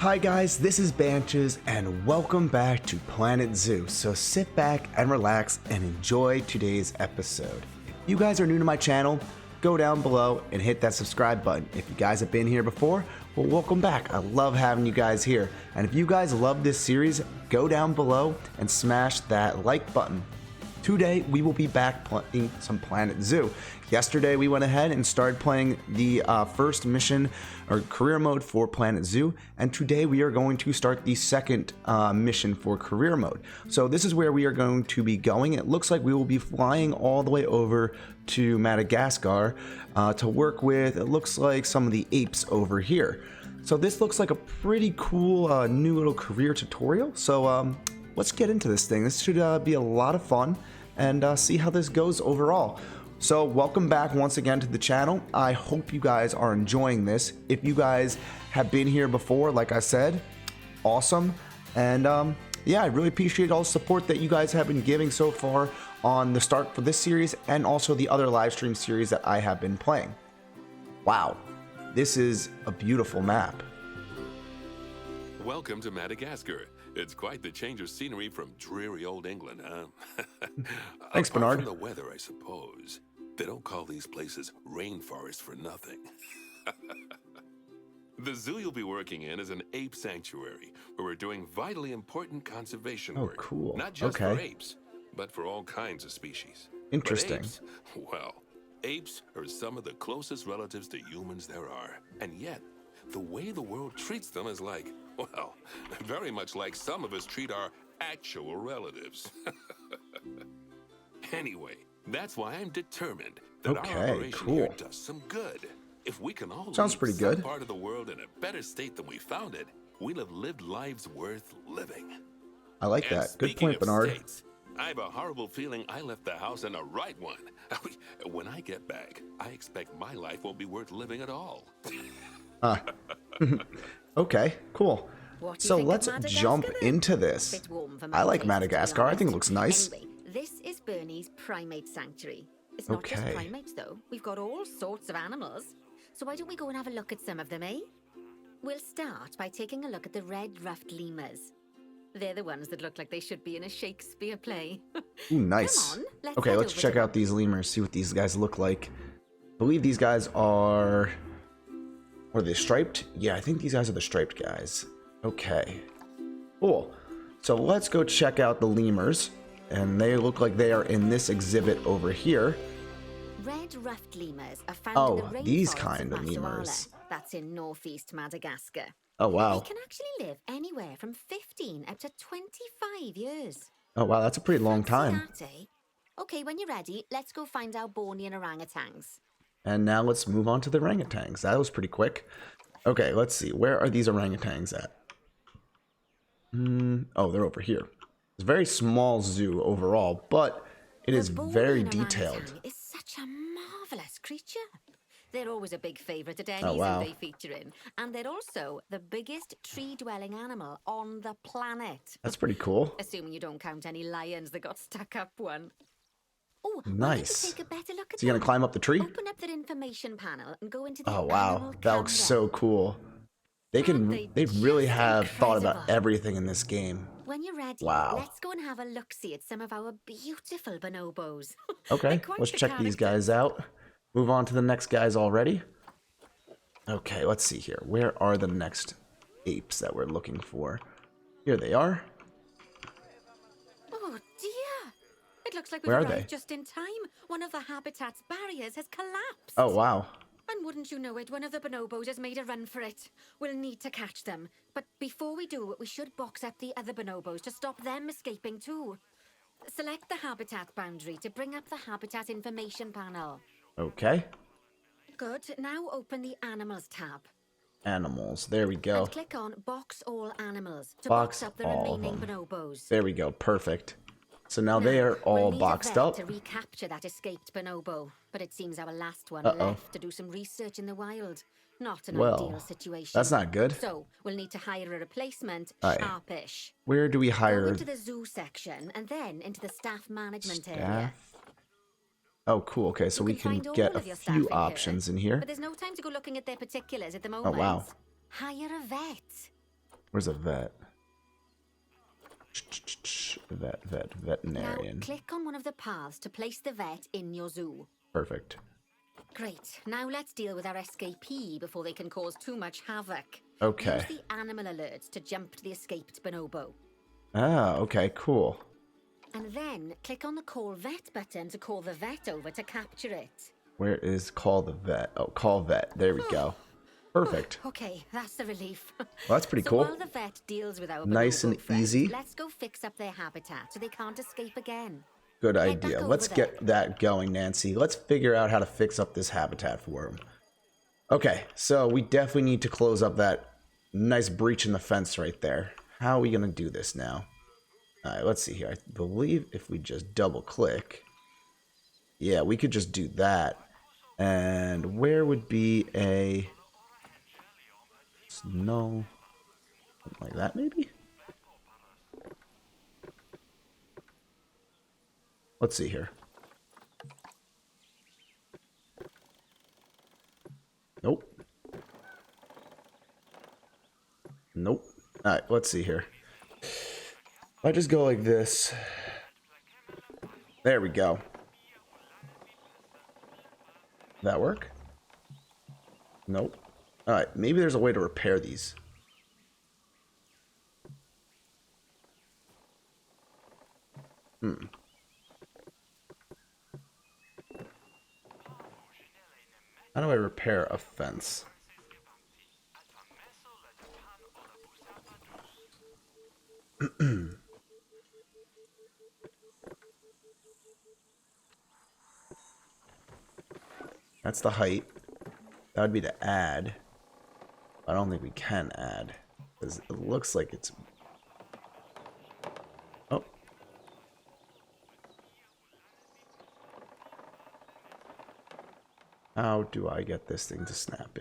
Hi guys, this is Banches and welcome back to Planet Zoo. So sit back and relax and enjoy today's episode. If you guys are new to my channel, go down below and hit that subscribe button. If you guys have been here before, well, welcome back. I love having you guys here. And if you guys love this series, go down below and smash that like button. Today, we will be back playing some Planet Zoo. Yesterday, we went ahead and started playing the first mission or career mode for Planet Zoo, and today we are going to start the second mission for career mode. So this is where we are going to be going. It looks like we will be flying all the way over to Madagascar to work with, it looks like, some of the apes over here. So this looks like a pretty cool new little career tutorial. So let's get into this thing. This should be a lot of fun and see how this goes overall. So welcome back once again to the channel. I hope you guys are enjoying this. If you guys have been here before, like I said, awesome. And yeah, I really appreciate all the support that you guys have been giving so far on the start for this series and also the other live stream series that I have been playing. Wow, this is a beautiful map. Welcome to Madagascar. It's quite the change of scenery from dreary old England, huh? Thanks, Bernard. Apart from the weather, I suppose. They don't call these places rainforests for nothing. The zoo you'll be working in is an ape sanctuary, where we're doing vitally important conservation work. Oh, cool. Not just for apes, but for all kinds of species. Interesting. But apes, well, apes are some of the closest relatives to humans there are. And yet, the way the world treats them is like, well, very much like some of us treat our actual relatives. Anyway, that's why I'm determined that our operation here does some good. If we can all Sounds pretty good. some part of the world in a better state than we found it, we'll have lived lives worth living. I like And that. Good speaking point, of Bernard. states, I have a horrible feeling I left the house in the right one. When I get back, I expect my life won't be worth living at all. Okay, cool. So let's jump into this. I like Madagascar. I think it looks nice. Anyway, this is Bernie's primate sanctuary. It's not just primates, though. We've got all sorts of animals. So why don't we go and have a look at some of them, eh? We'll start by taking a look at the red-ruffed lemurs. They're the ones that look like they should be in a Shakespeare play. Ooh, nice. Come on, Okay, let's check out these lemurs, see what these guys look like. I believe these guys are... Are they striped? Yeah, I think these guys are the striped guys. Okay. Cool. So let's go check out the lemurs. And they look like they are in this exhibit over here. Red-ruffed lemurs are found in the these rainforests kind of Massawa. lemurs. That's in northeast Madagascar. Oh, wow. They can actually live anywhere from 15 up to 25 years. Oh, wow, that's a pretty long time. That, eh? Okay, when you're ready, let's go find our Bornean orangutans. And now let's move on to the orangutans. That was pretty quick. Okay, let's see. Where are these orangutans at? Oh, they're over here. It's a very small zoo overall, but it is very detailed. Orangutan is such a marvelous creature. They're always a big favorite at any Oh, wow. zoo they feature in. And they're also the biggest tree-dwelling animal on the planet. That's pretty cool. Assuming you don't count any lions that got stuck up one. Oh, Nice. take a better look at So you gonna them. climb up the tree? Open up that information panel and go into the Oh, wow. animal That looks calendar. so cool. They really just have thought about incredible. everything in this game. When you're ready, Wow. let's go and have a look-see at some of our beautiful bonobos. Okay, They're quite let's the check these guys out. Move on to the next guys already. Okay, let's see here. Where are the next apes that we're looking for? Here they are. Oh dear! It looks like we've Where are arrived they? just in time. One of the habitat's barriers has collapsed. Oh, wow. And wouldn't you know it, one of the bonobos has made a run for it. We'll need to catch them. But before we do, we should box up the other bonobos to stop them escaping too. Select the habitat boundary to bring up the habitat information panel. Okay. Good. Now open the Animals tab. Animals. There we go. And click on Box All Animals to Box box up the all of remaining them. bonobos. There we go. Perfect. So now they are We'll all need a boxed vet up. to recapture that escaped bonobo, but it seems our last one Uh-oh. left to do some research in the wild. Not an Well, ideal situation. that's not good. So we'll need to hire a replacement Aye. sharpish. Where do we Go hire into the zoo section and then into the staff management area. staff? Oh, cool. Okay, so You we can can find all get a of your staff few in here, options in here. But there's no time to go looking at their particulars at the moment. Oh, wow. Hire a vet. Where's a vet? Veterinarian. Now, click on one of the paths to place the vet in your zoo. Perfect. Great. Now let's deal with our escapee before they can cause too much havoc. Okay. Use the animal alerts to jump to the escaped bonobo. Ah, okay, cool. And then click on the Call Vet button to call the vet over to capture it. Where is call the vet? Oh, call vet. There we go. Perfect. Okay, that's the relief. Well, that's pretty so cool. While the vet deals with our Nice bonobo and friends, easy. let's go fix up their habitat so they can't escape again. Good Head idea. back Let's over get there. that going, Nancy. Let's figure out how to fix up this habitat for him. Okay, so we definitely need to close up that nice breach in the fence right there. How are we going to do this now? All right, let's see here. I believe if we just double click, yeah, we could just do that. And where would be a no, something like that maybe? Let's see here. Nope. Nope. All right, let's see here. If I just go like this. There we go. That work? Nope. All right, maybe there's a way to repair these. How do I repair a fence? That's the height. That would be to add. I don't think we can add. Because it looks like it's... Oh. How do I get this thing to snap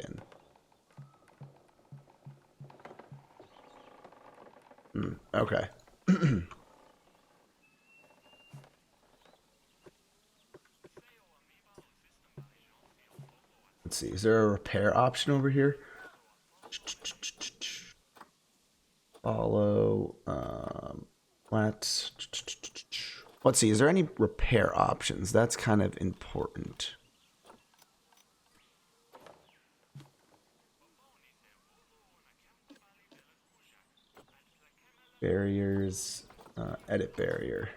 in? Okay. Let's see. Is there a repair option over here? Follow. Let's see. Is there any repair options? That's kind of important. Barriers. Edit barrier.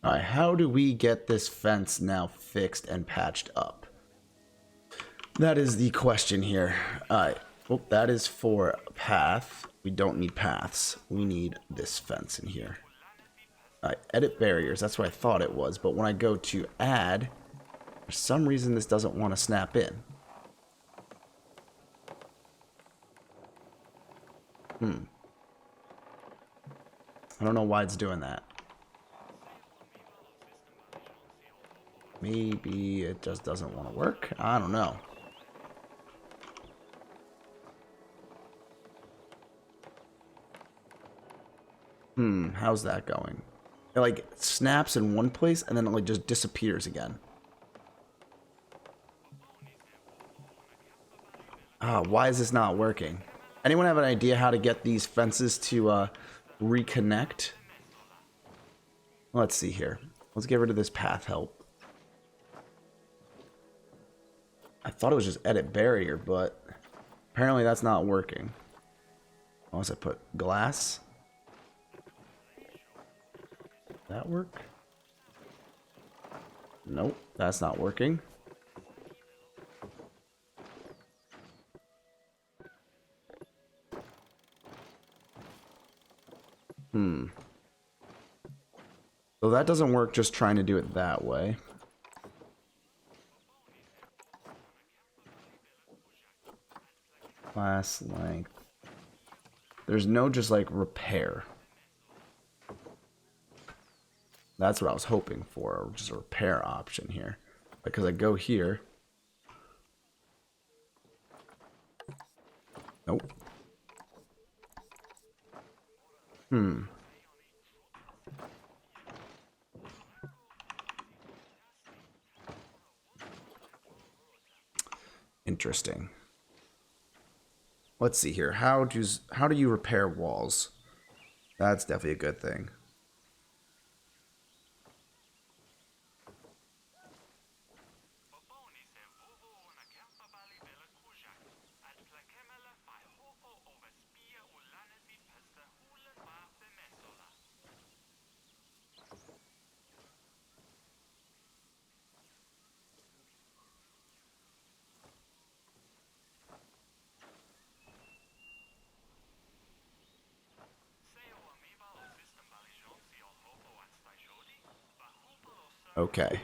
Alright, how do we get this fence now fixed and patched up? That is the question here. Alright, well, that is for path. We don't need paths. We need this fence in here. Alright, edit barriers. That's what I thought it was. But when I go to add, for some reason this doesn't want to snap in. I don't know why it's doing that. Maybe it just doesn't want to work. I don't know. How's that going? It like snaps in one place and then it like just disappears again. Why is this not working? Anyone have an idea how to get these fences to reconnect? Let's see here. Let's get rid of this path help. I thought it was just edit barrier, but apparently that's not working. Unless I put glass. That work? Nope, that's not working. So that doesn't work just trying to do it that way. Glass length. There's no just like repair. That's what I was hoping for, just a repair option here. Because I go here. Nope. Interesting. Let's see here. How do you repair walls? That's definitely a good thing. Okay.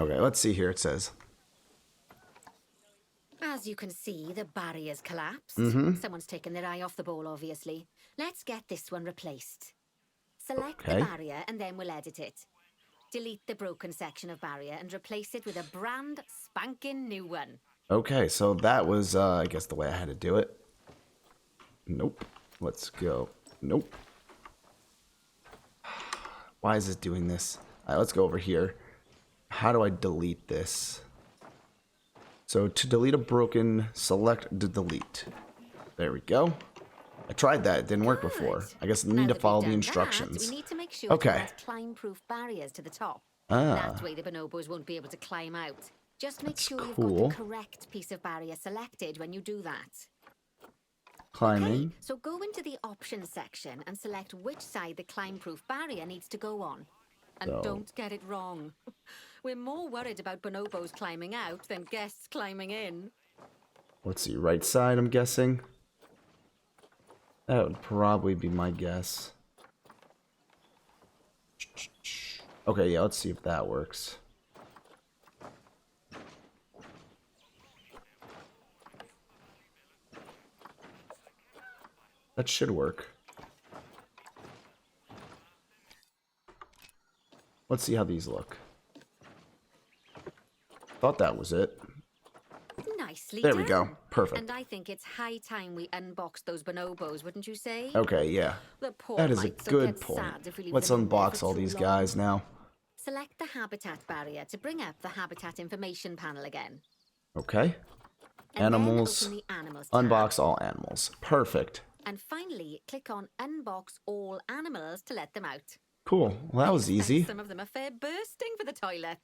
Okay, let's see here. It says. As you can see, the barrier's collapsed. Someone's taken their eye off the ball, obviously. Let's get this one replaced. Select the barrier and then we'll edit it. Delete the broken section of barrier and replace it with a brand spanking new one. Okay, so that was, I guess, the way I had to do it. Nope. Let's go. Nope. Why is this doing this? All right, let's go over here. How do I delete this? So to delete a broken, select to delete. There we go. I tried that. It didn't work before. I guess I need to follow the instructions. We need to make sure to add climb-proof barriers to the top. That way the bonobos won't be able to climb out. Just make sure you've got the correct piece of barrier selected when you do that. Climbing. Okay, so go into the options section and select which side the climb-proof barrier needs to go on. And don't get it wrong. We're more worried about bonobos climbing out than guests climbing in. Let's see, right side, I'm guessing. That would probably be my guess. Okay, yeah, let's see if that works. That should work. Let's see how these look. Thought that was it. Nicely there done. We go. Perfect. And I think it's high time we unbox those bonobos, wouldn't you say? Okay, yeah. That is a good point. Let's unbox all these guys now. Select the habitat barrier to bring up the habitat information panel again. Okay. And animals. then open the animals tab. Unbox all animals. Perfect. And finally, click on Unbox All Animals to let them out. Cool. Well, that was easy. Some of them are fair bursting for the toilet.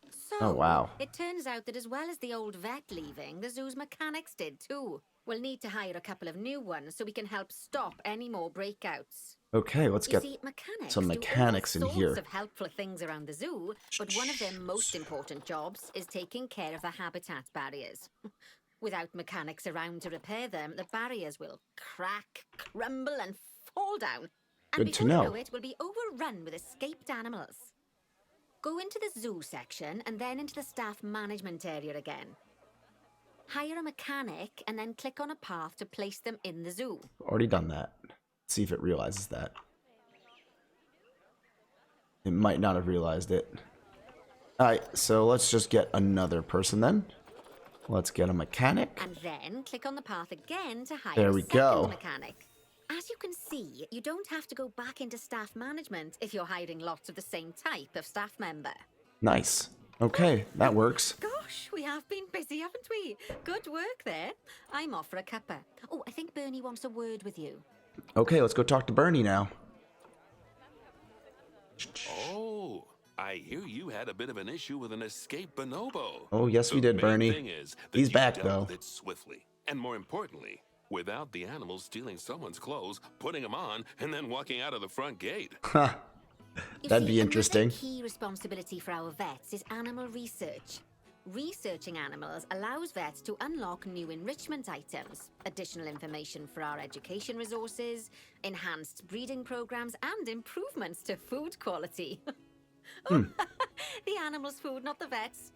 So, oh, wow. It turns out that as well as the old vet leaving, the zoo's mechanics did too. We'll need to hire a couple of new ones so we can help stop any more breakouts. Okay, let's get some mechanics in here. There are lots of helpful things around the zoo, but one of their most important jobs is taking care of the habitat barriers. Without mechanics around to repair them, the barriers will crack, crumble, and fall down. And Good to know. Before you know it, we'll be overrun with escaped animals. Go into the zoo section and then into the staff management area again. Hire a mechanic and then click on a path to place them in the zoo. Already done that. Let's see if it realizes that. It might not have realized it. Alright, so let's just get another person then. Let's get a mechanic. And then click on the path again to hire There we a second go. mechanic. As you can see, you don't have to go back into staff management if you're hiring lots of the same type of staff member. Nice. Okay, that works. Gosh, we have been busy, haven't we? Good work there. I'm off for a cuppa. Oh, I think Bernie wants a word with you. Okay, let's go talk to Bernie now. Oh, I hear you had a bit of an issue with an escaped bonobo. Oh, yes, we did, The Bernie. main thing is that He's you back, dealt though. with it swiftly, and more importantly, without the animals stealing someone's clothes, putting them on, and then walking out of the front gate. Huh. That'd be interesting. Another key responsibility for our vets is animal research. Researching animals allows vets to unlock new enrichment items, additional information for our education resources, enhanced breeding programs, and improvements to food quality. The animals' food, not the vets.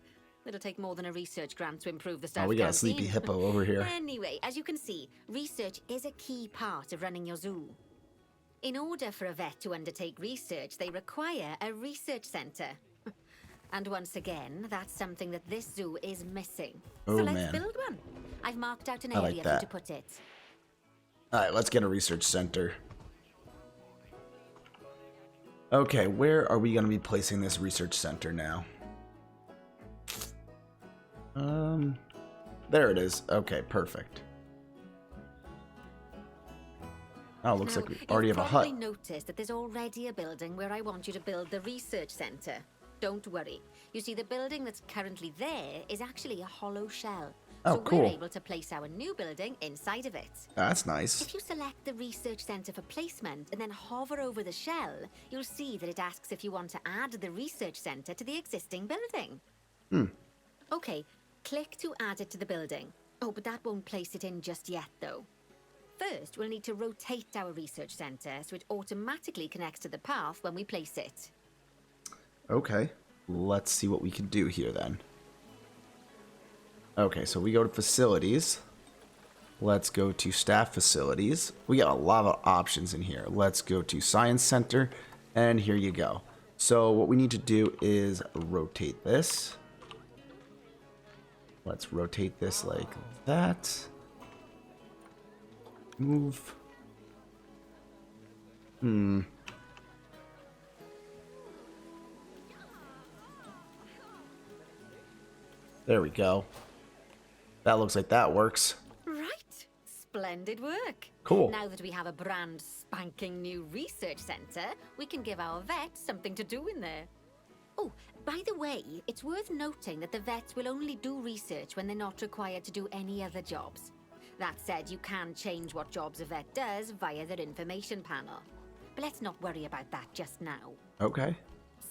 It'll take more than a research grant to improve the staff Oh, we got a canteen. sleepy hippo over here. Anyway, as you can see, research is a key part of running your zoo. In order for a vet to undertake research, they require a research center. And once again, that's something that this zoo is missing. Oh, so let's man. build one. I've marked out an I like area for you that. to put it. Alright, let's get a research center. Okay, where are we going to be placing this research center now? There it is. Okay, perfect. Oh, looks like we already have a hut. You've probably noticed that there's already a building where I want you to build the research center. Don't worry. You see, the building that's currently there is actually a hollow shell. Oh, so cool. we're able to place our new building inside of it. That's nice. If you select the research center for placement and then hover over the shell, you'll see that it asks if you want to add the research center to the existing building. Okay, click to add it to the building. Oh, but that won't place it in just yet, though. First, we'll need to rotate our research center so it automatically connects to the path when we place it. Okay, let's see what we can do here then. Okay, so we go to facilities. Let's go to staff facilities. We got a lot of options in here. Let's go to science center, and here you go. So what we need to do is rotate this. Let's rotate this like that. Move. There we go. That looks like that works. Right. Splendid work. Cool. Now that we have a brand spanking new research center, we can give our vets something to do in there. Oh, by the way, it's worth noting that the vets will only do research when they're not required to do any other jobs. That said, you can change what jobs a vet does via their information panel. But let's not worry about that just now. Okay.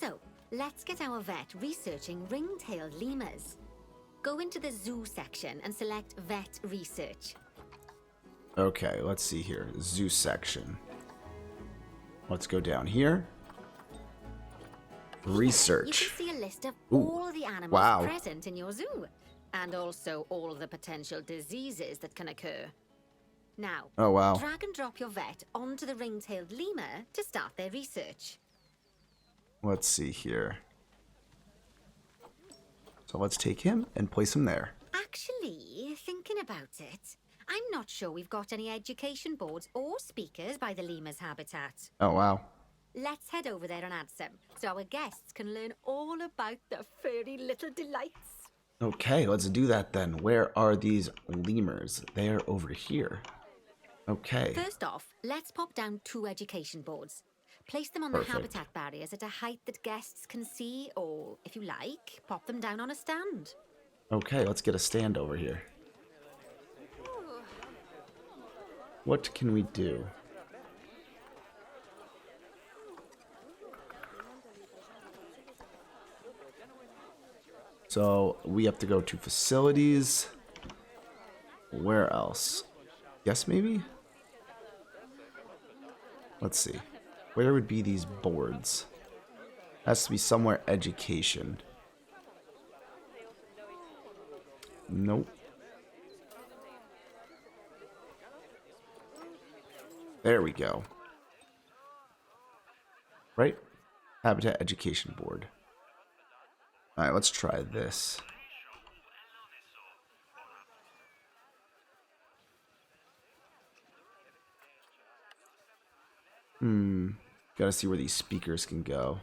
So, let's get our vet researching ring-tailed lemurs. Go into the zoo section and select vet research. Okay, let's see here. Zoo section. Let's go down here. Research. You can see a list of Ooh, all the animals wow. present in your zoo, and also all the potential diseases that can occur. Now, Oh, wow. drag and drop your vet onto the ring-tailed lemur to start their research. Let's see here. So let's take him and place him there. Actually, thinking about it, I'm not sure we've got any education boards or speakers by the lemur's habitat. Oh, wow. Let's head over there and add some, so our guests can learn all about the furry little delights. Okay, let's do that then. Where are these lemurs? They're over here. Okay. First off, let's pop down 2 education boards. Place them on the Perfect. habitat barriers at a height that guests can see, or, if you like, pop them down on a stand. Okay, let's get a stand over here. What can we do? So we have to go to facilities. Where else? Yes, maybe? Let's see. Where would be these boards? Has to be somewhere education. Nope. There we go. Right? Habitat Education Board. Alright, let's try this. Gotta see where these speakers can go.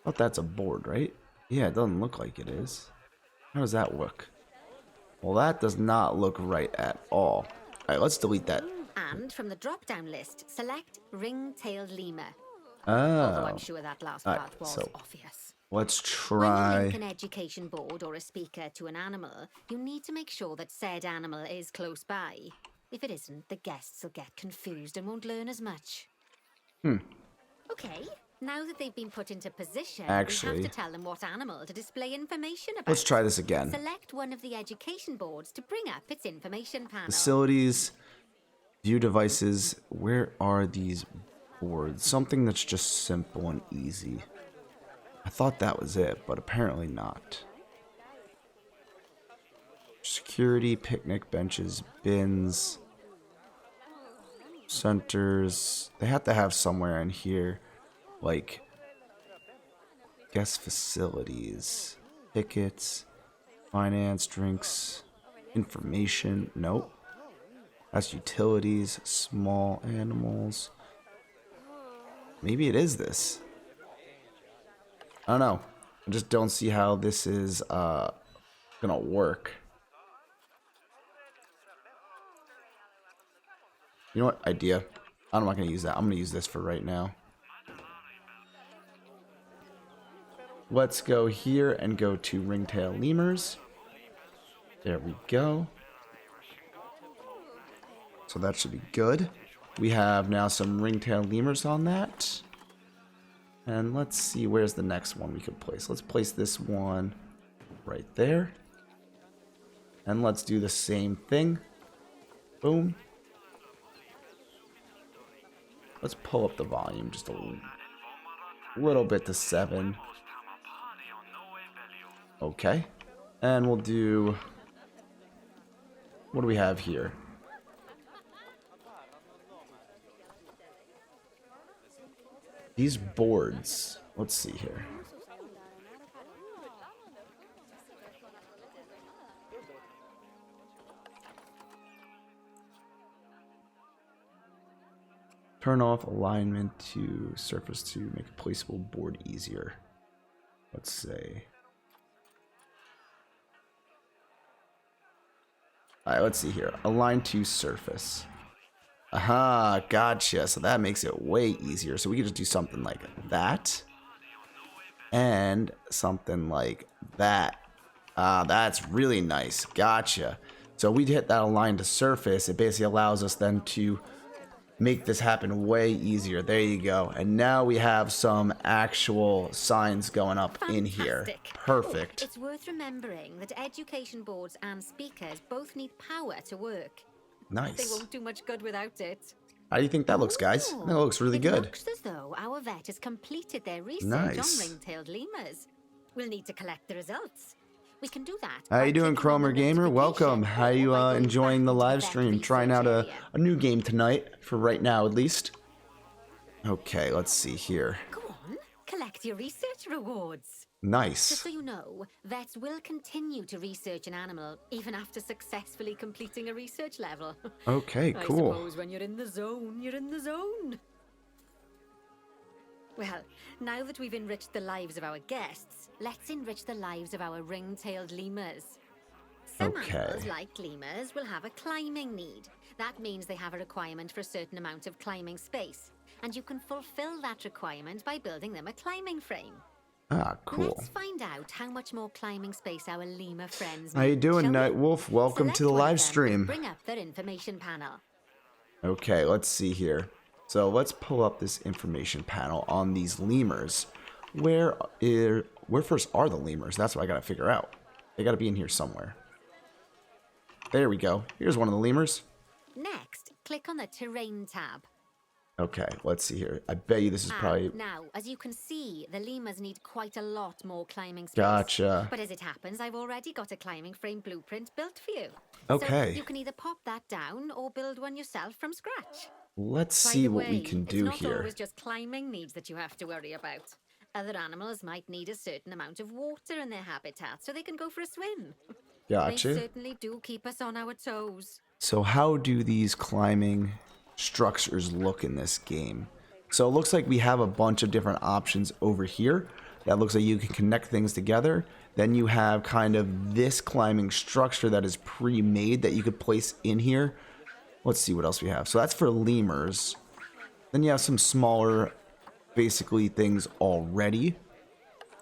Oh, that's a board, right? Yeah, it doesn't look like it is. How does that look? Well, that does not look right at all. Alright, let's delete that. And from the drop-down list, select ring-tailed lemur. Oh. Although I'm sure that last part was so obvious. let's When you try. link an education board or a speaker to an animal, you need to make sure that said animal is close by. If it isn't, the guests will get confused and won't learn as much. Okay, now that they've been put into position, we Actually, have to tell them what animal to display information about. Let's try this again. Select one of the education boards to bring up its information panel. Facilities, view devices. Where are these boards? Something that's just simple and easy. I thought that was it, but apparently not. Security, picnic benches, bins, centers. They have to have somewhere in here, like guest facilities, tickets, finance, drinks, information. Nope. That's utilities, small animals. Maybe it is this. I don't know. I just don't see how this is gonna work. You know what? Idea. I'm not gonna use that. I'm gonna use this for right now. Let's go here and go to ringtail lemurs. There we go. So that should be good. We have now some ringtail lemurs on that. And let's see, where's the next one we could place? Let's place this one right there. And let's do the same thing. Boom. Let's pull up the volume just a little bit to 7. Okay. And we'll do... What do we have here? These boards. Let's see here. Turn off alignment to surface to make a placeable board easier. Let's say. Alright, let's see here. Align to surface. Aha, gotcha. So that makes it way easier. So we can just do something like that. And something like that. That's really nice. Gotcha. So we hit that align to surface. It basically allows us then to make this happen way easier. There you go. And now we have some actual signs going up in here. Perfect. It's worth remembering that education boards and speakers both need power to work. Nice. They won't do much good without it. How do you think that looks, guys? That looks really good. It looks as though our vet has completed their research Nice. on ring-tailed lemurs. We'll need to collect the results. We can do that. How by you doing, clicking on the Chromer Gamer? Welcome. notification How you or by going enjoying back the into live vet stream? Trying out research a new game tonight, for right now at least. Okay, let's see here. Go on, collect your research rewards. Nice. Just so you know, vets will continue to research an animal even after successfully completing a research level. Okay, cool. I suppose when you're in the zone, you're in the zone. Well, now that we've enriched the lives of our guests, let's enrich the lives of our ring-tailed lemurs. Some animals, like lemurs, will have a climbing need. That means they have a requirement for a certain amount of climbing space, and you can fulfill that requirement by building them a climbing frame. Ah, cool. Let's find out how much more climbing space our lemur friends need. How you doing, shall we? Nightwolf? Welcome Select to the one of live them and stream. bring up their information panel. Okay, let's see here. So let's pull up this information panel on these lemurs. Where first are the lemurs? That's what I gotta figure out. They gotta be in here somewhere. There we go. Here's one of the lemurs. Next, click on the Terrain tab. Okay, let's see here. I bet you this is probably... Now, as you can see, the lemurs need quite a lot more climbing space. Gotcha. But as it happens, I've already got a climbing frame blueprint built for you. Okay. So you can either pop that down or build one yourself from scratch. Let's By see the what we way, can it's do not here. always just climbing needs that you have to worry about. Other animals might need a certain amount of water in their habitat so they can go for a swim. Gotcha. They certainly do keep us on our toes. So how do these climbing structures look in this game? So it looks like we have a bunch of different options over here. That looks like you can connect things together. Then you have kind of this climbing structure that is pre-made that you could place in here. Let's see what else we have. So that's for lemurs. Then you have some smaller, basically, things already.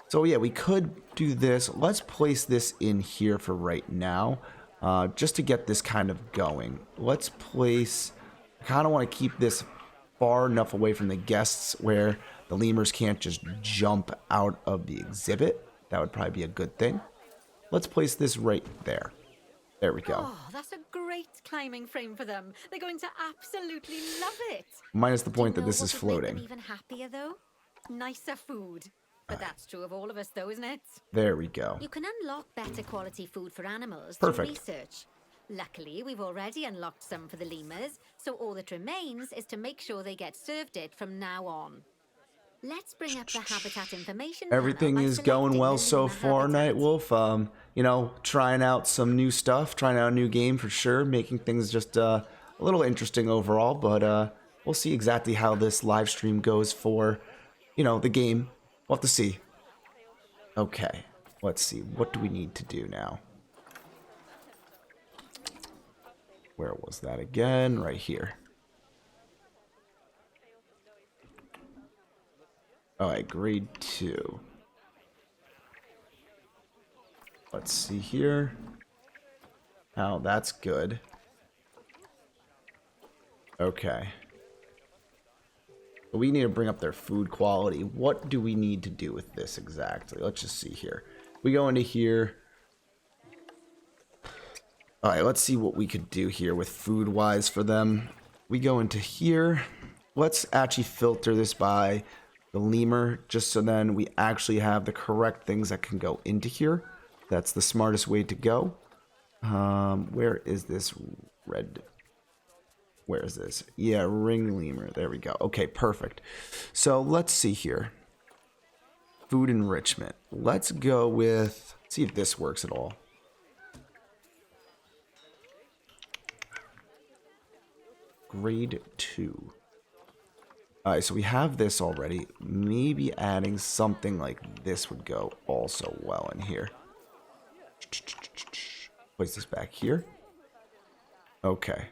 So yeah, we could do this. Let's place this in here for right now, just to get this kind of going. Let's place... I kind of want to keep this far enough away from the guests where the lemurs can't just jump out of the exhibit. That would probably be a good thing. Let's place this right there. There we go. Oh, that's a great climbing frame for them. They're going to absolutely love it. Minus the point that this What is would make floating. them even happier though? Nicer food. But that's true of all of us though, isn't it? There we go. You can unlock better quality food for animals Perfect. through research. Luckily, we've already unlocked some for the lemurs, so all that remains is to make sure they get served it from now on. Let's bring up the habitat information panel Everything by is going selecting well the so lemur far, habitat. Nightwolf. You know, trying out some new stuff, trying out a new game for sure, making things just a little interesting overall, but we'll see exactly how this live stream goes for, you know, the game. We'll have to see. Okay, let's see. What do we need to do now? Where was that again? Right here. Alright, grade 2. Let's see here. Oh, that's good. Okay. We need to bring up their food quality. What do we need to do with this exactly? Let's just see here. We go into here. Alright, let's see what we could do here with food-wise for them. We go into here. Let's actually filter this by the lemur, just so then we actually have the correct things that can go into here. That's the smartest way to go. Where is this red? Where is this? Yeah, ring lemur. There we go. Okay, perfect. So let's see here. Food enrichment. Let's go with... see if this works at all. Grade 2. Alright, so we have this already. Maybe adding something like this would go also well in here. Place this back here. Okay.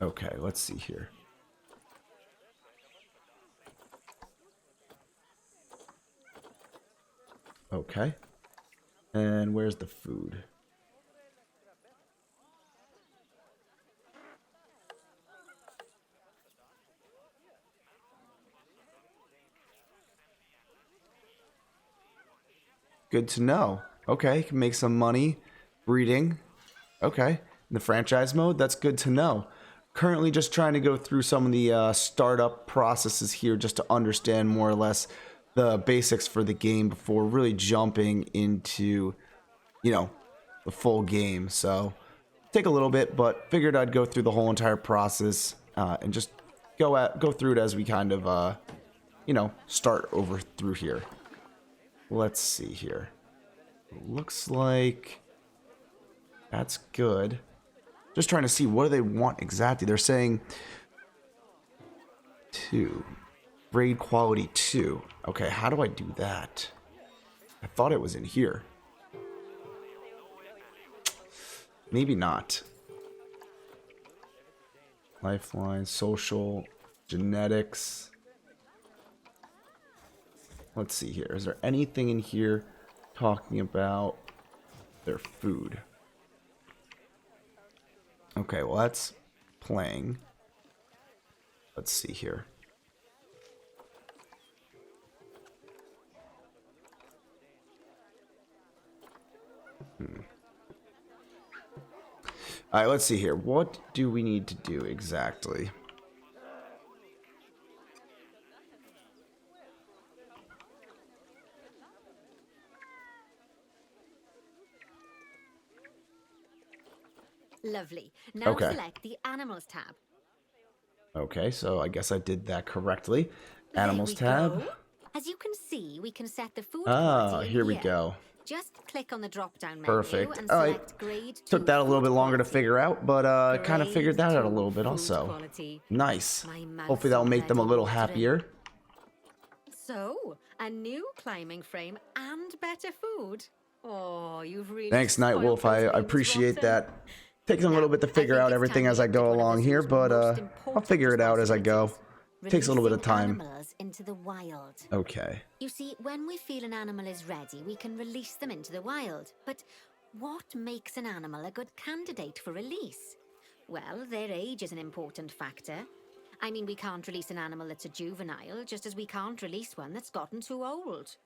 Okay, let's see here. Okay. And where's the food? Good to know. Okay, can make some money. Breeding. Okay. In the franchise mode, that's good to know. Currently just trying to go through some of the startup processes here just to understand more or less the basics for the game before really jumping into, you know, the full game. So, take a little bit, but figured I'd go through the whole entire process and just go through it as we kind of, you know, start over through here. Let's see here. Looks like that's good. Just trying to see what do they want exactly. They're saying 2. Grade quality 2. Okay, how do I do that? I thought it was in here. Maybe not. Lifeline, social, genetics. Let's see here. Is there anything in here talking about their food? Okay, well that's playing. Let's see here. All right, let's see here. What do we need to do exactly? Lovely. Now Okay. select the Animals tab. Okay, so I guess I did that correctly. There Animals we tab. go. As you can see, we can set the food Ah, quality in here we go. Just click on the drop-down menu Perfect. and All right. select Grade 2 Took that a little food bit longer to quality. figure out, but kind of Grade figured that out a 2 little bit food also. quality. Nice. My mouth's Hopefully that'll make them a already little watering. happier. So, a new climbing frame and better food. Oh, you've really Thanks, spoiled Nightwolf. I those wings appreciate rotten. that. Takes a little bit to I figure think out it's everything time as we I looked go at one of along the here, zoo's but most I'll important figure it out as I go. responsibilities. Takes a little bit of Releasing time. animals into the wild. Okay. You see, when we feel an animal is ready, we can release them into the wild. But what makes an animal a good candidate for release? Well, their age is an important factor. I mean, we can't release an animal that's a juvenile, just as we can't release one that's gotten too old.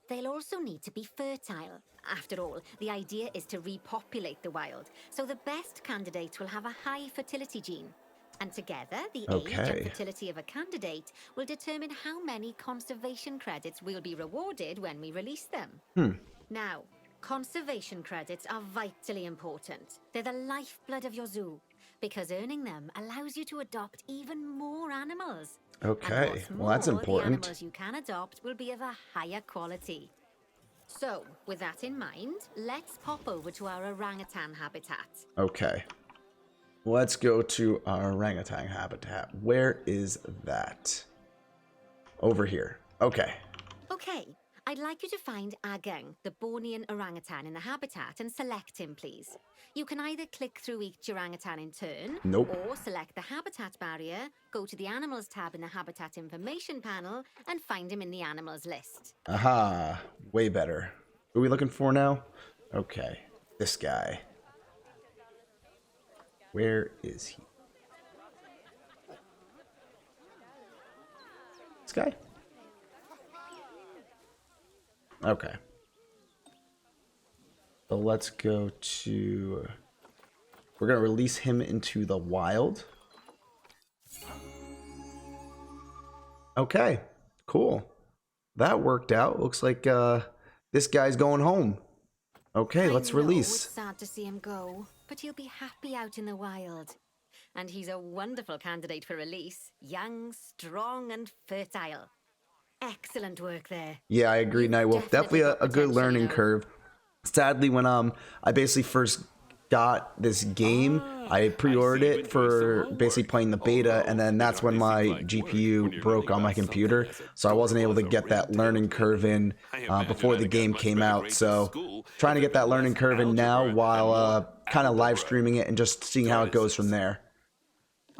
They'll also need to be fertile. After all, the idea is to repopulate the wild, so the best candidates will have a high fertility gene. And together, the age Okay. and fertility of a candidate will determine how many conservation credits will be rewarded when we release them. Now, conservation credits are vitally important. They're the lifeblood of your zoo, because earning them allows you to adopt even more animals. Okay. And what's Well, that's more, important. The animals you can adopt will be of a higher quality. So, with that in mind, let's pop over to our orangutan habitat. Okay. Let's go to our orangutan habitat. Where is that? Over here. Okay. Okay, I'd like you to find Agang, the Bornean orangutan in the habitat, and select him, please. You can either click through each orangutan in turn, Nope. or select the habitat barrier, go to the Animals tab in the Habitat Information panel, and find him in the Animals list. Aha. Way better. Who are we looking for now? Okay. This guy. Where is he? This guy? Okay. So let's go to... We're going to release him into the wild. Okay. Cool. That worked out. Looks like this guy's going home. Okay, let's I know release. it's sad to see him go, but he'll be happy out in the wild. And he's a wonderful candidate for release. Young, strong, and fertile. Excellent work there. Yeah, I agree, You've Nightwolf. definitely Definitely got a good potential, learning you know. curve. Sadly, when I basically first got this game, I pre-ordered I see you've it been for doing some basically homework. playing the beta, Although and then it that's when hardly my seems like work when GPU you're broke learning on my about something computer, as so I wasn't able to adorable as get a that ring-tailed learning curve pig. in I imagine before I'd the have got game much came better out. grades in So school trying to if get there'd that been learning less curve in now algebra while and more kind of live algebra. streaming it and just seeing how it goes from there.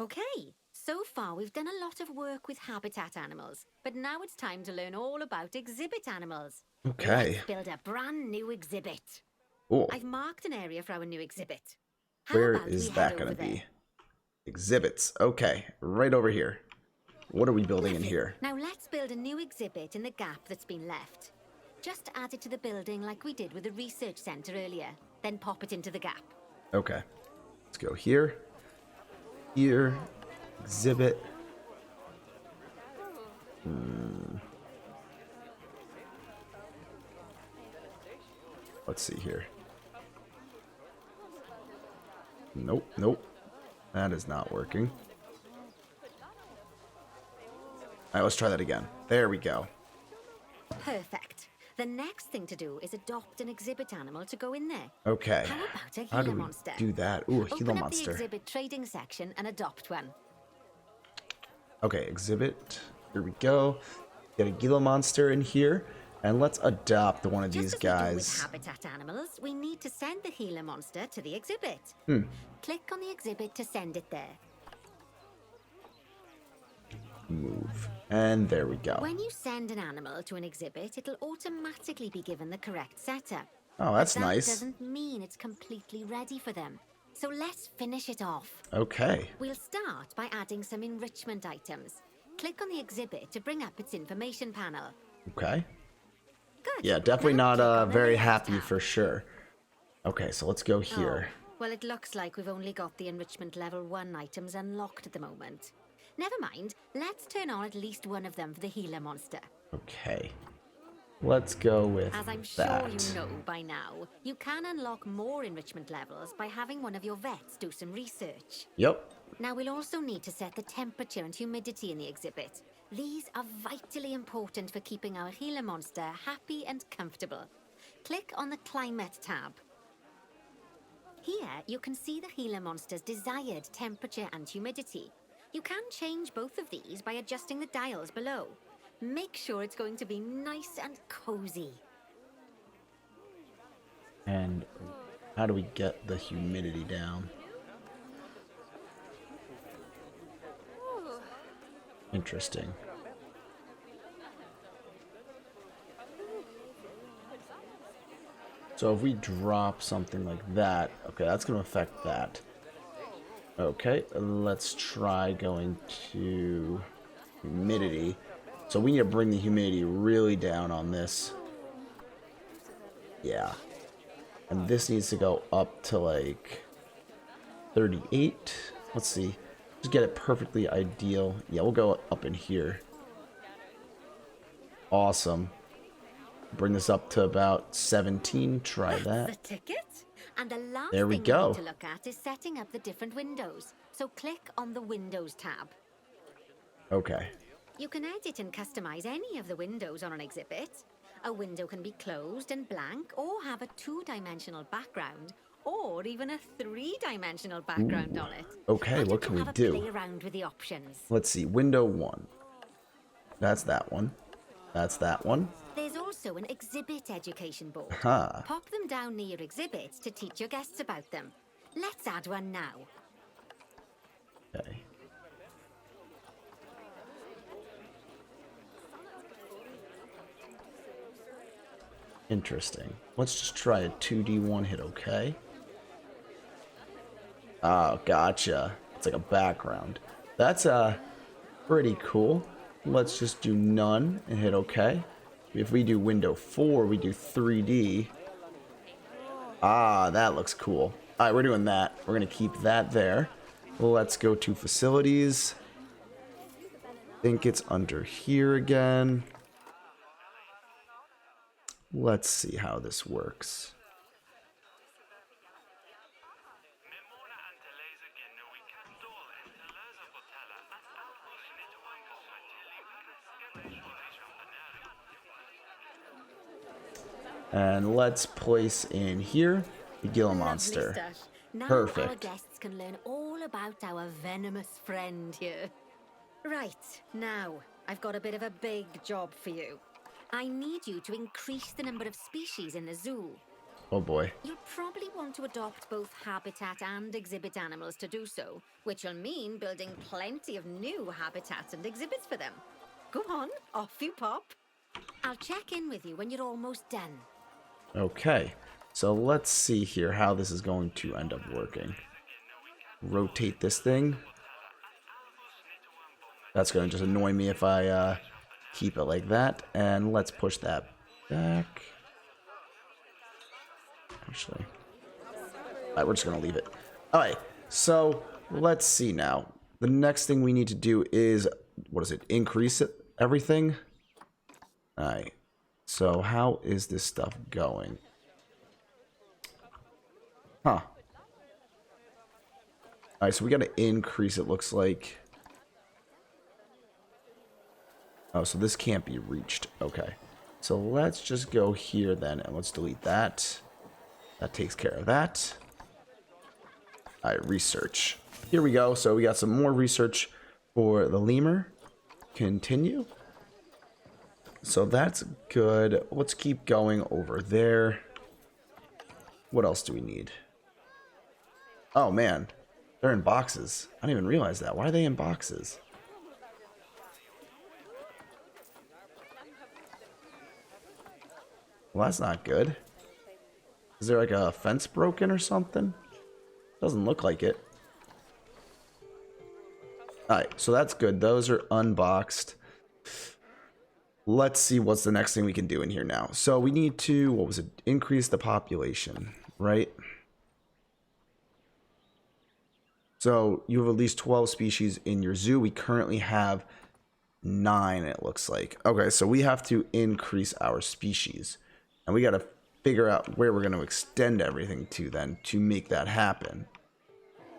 Okay, so far we've done a lot of work with habitat animals, but now it's time to learn all about exhibit animals. Okay. Let's build a brand new exhibit. Cool. I've marked an area for our new exhibit. How Where about is we that head going over to be? there? Exhibits. Okay, right over here. What are we building in Lovely. here? Now let's build a new exhibit in the gap that's been left. Just add it to the building like we did with the research center earlier, then pop it into the gap. Okay. Let's go here. Here. Exhibit. Let's see here. Nope, nope. That is not working. Alright, let's try that again. There we go. Perfect. The next thing to do is adopt an exhibit animal to go in there. Okay. How about a How Gila do we monster? do that? Ooh, a Open Gila up monster. the exhibit trading section and adopt one. Okay, exhibit. Here we go. Get a Gila monster in here. And let's adopt one of these Just as we do with guys. habitat animals, we need to send the Gila monster to the exhibit. Click on the exhibit to send it there. Move. And there we go. When you send an animal to an exhibit, it'll automatically be given the correct setup. Oh, that's But that nice. doesn't mean it's completely ready for them. So let's finish it off. Okay. We'll start by adding some enrichment items. Click on the exhibit to bring up its information panel. Okay. Good. Yeah, definitely Now not click on the very layout happy tab. for sure. Okay, so let's go here. Oh, Well, it looks like we've only got the enrichment level 1 items unlocked at the moment. Never mind, let's turn on at least one of them for the healer monster. Okay. Let's go with As I'm that. sure you know by now, you can unlock more enrichment levels by having one of your vets do some research. Yep. Now we'll also need to set the temperature and humidity in the exhibit. These are vitally important for keeping our healer monster happy and comfortable. Click on the Climate tab. Here, you can see the healer monster's desired temperature and humidity. You can change both of these by adjusting the dials below. Make sure it's going to be nice and cozy. And how do we get the humidity down? Interesting. So if we drop something like that, okay, that's going to affect that. Okay, let's try going to humidity. So we need to bring the humidity really down on this. Yeah. And this needs to go up to like 38. Let's see. Just get it perfectly ideal. Yeah, we'll go up in here. Awesome. Bring this up to about 17. Try that. That's the ticket. And the last There we thing go. you need to look at is setting up the different windows. So click on the Windows tab. Okay. You can edit and customize any of the windows on an exhibit. A window can be closed and blank, or have a 2-dimensional background, or even a 3-dimensional background on it. Okay, Why what don't can you we have a do? play around with the options? Let's see. Window 1. That's that one. That's that one. There's also an exhibit education board. Huh. Pop them down near your exhibits to teach your guests about them. Let's add one now. Okay. Interesting. Let's just try a 2D one hit, okay? Oh, gotcha. It's like a background. That's pretty cool. Let's just do none and hit okay. If we do window 4, we do 3D. Ah, that looks cool. Alright, we're doing that. We're going to keep that there. Let's go to facilities. I think it's under here again. Let's see how this works. And let's place in here the Gila Monster. Lovely stuff. Now Perfect. our guests can learn all about our venomous friend here. Right, now, I've got a bit of a big job for you. I need you to increase the number of species in the zoo. Oh boy. You'll probably want to adopt both habitat and exhibit animals to do so, which will mean building plenty of new habitats and exhibits for them. Go on, off you pop. I'll check in with you when you're almost done. Okay, so let's see here how this is going to end up working. Rotate this thing. That's going to just annoy me if I keep it like that. And let's push that back. Actually, alright, we're just going to leave it. Alright, so let's see now. The next thing we need to do is, what is it? Increase it, everything. Alright. So how is this stuff going? Huh. Alright, so we gotta increase it, looks like. Oh, so this can't be reached. Okay. So let's just go here then, and let's delete that. That takes care of that. Alright, research. Here we go. So we got some more research for the lemur. Continue. So that's good. Let's keep going over there. What else do we need? Oh man, they're in boxes. I didn't even realize that. Why are they in boxes? Well, that's not good. Is there like a fence broken or something? Doesn't look like it. Alright, so that's good. Those are unboxed. Let's see what's the next thing we can do in here now. So we need to, what was it? Increase the population, right? So you have at least 12 species in your zoo. We currently have 9, it looks like. Okay, so we have to increase our species. And we got to figure out where we're going to extend everything to then to make that happen.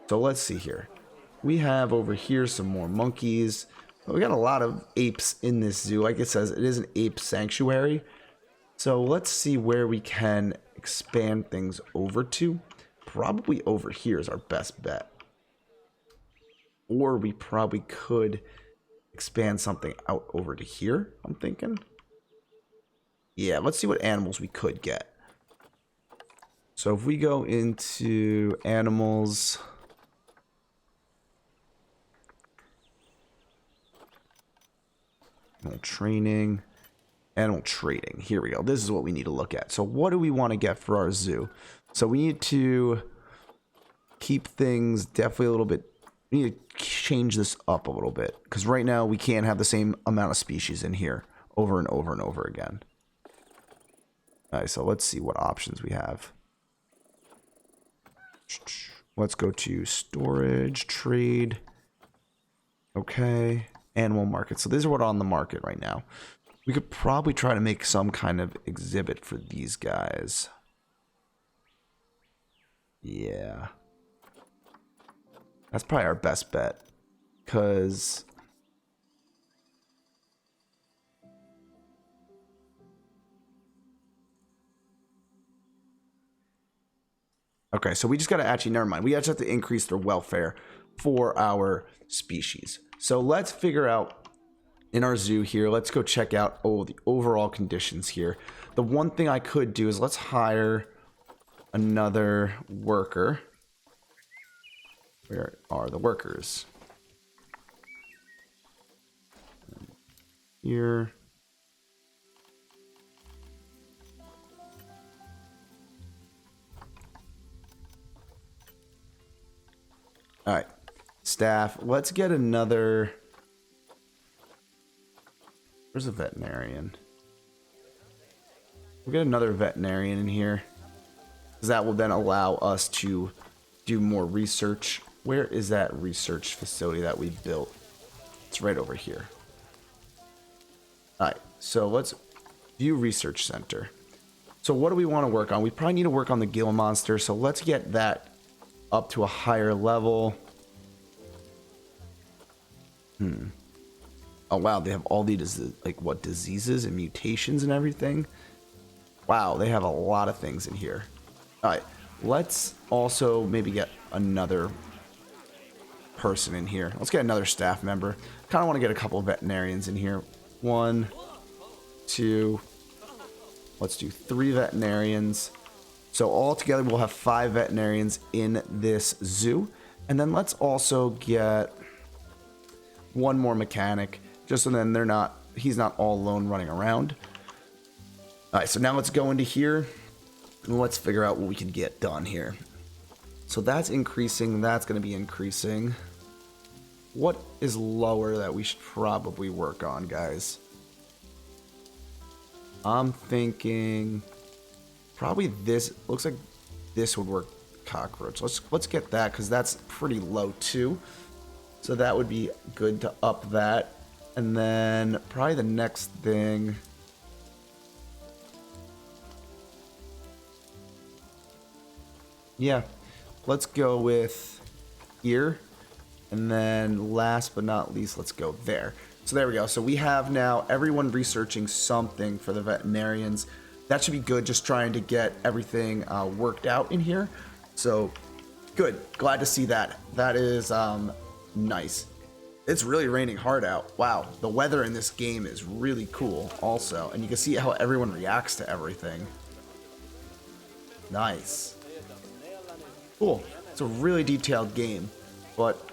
So let's see here. We have over here some more monkeys. We got a lot of apes in this zoo. Like it says, it is an ape sanctuary. So let's see where we can expand things over to. Probably over here is our best bet. Or we probably could expand something out over to here, I'm thinking. Yeah, let's see what animals we could get. So if we go into animals, animal training, animal trading. Here we go. This is what we need to look at. So what do we want to get for our zoo? So we need to keep things definitely a little bit. We need to change this up a little bit because right now we can't have the same amount of species in here over and over and over again. All right, so let's see what options we have. Let's go to storage, trade. Okay, animal market. So these are what are on the market right now. We could probably try to make some kind of exhibit for these guys. Yeah. That's probably our best bet. Because okay, so we just got to actually, never mind. We actually have to increase their welfare for our species. So let's figure out in our zoo here. Let's go check out the overall conditions here. The one thing I could do is let's hire another worker. Where are the workers? Here. All right, staff. Let's get another. Where's a veterinarian? We'll get another veterinarian in here, because that will then allow us to do more research. Where is that research facility that we built? It's right over here. All right, so let's view research center. So what do we want to work on? We probably need to work on the gill monster, so let's get that up to a higher level. Oh wow, they have all these like what diseases and mutations and everything. Wow, they have a lot of things in here. All right, let's also maybe get another person in here. Let's get another staff member. Kind of want to get a couple of veterinarians in here. 1, 2. Let's do 3 veterinarians. So all together we'll have 5 veterinarians in this zoo. And then let's also get 1 more mechanic, just so then he's not all alone running around. All right, so now let's go into here and let's figure out what we can get done here. So that's increasing, that's going to be increasing. What is lower that we should probably work on, guys? I'm thinking probably this. Looks like this would work. Cockroach. Let's get that because that's pretty low too. So that would be good to up that. And then probably the next thing. Yeah, let's go with here. And then last but not least, let's go there. So there we go. So we have now everyone researching something for the veterinarians. That should be good, just trying to get everything worked out in here. So good. Glad to see that. That is nice. It's really raining hard out. Wow. The weather in this game is really cool also. And you can see how everyone reacts to everything. Nice. Cool. It's a really detailed game. But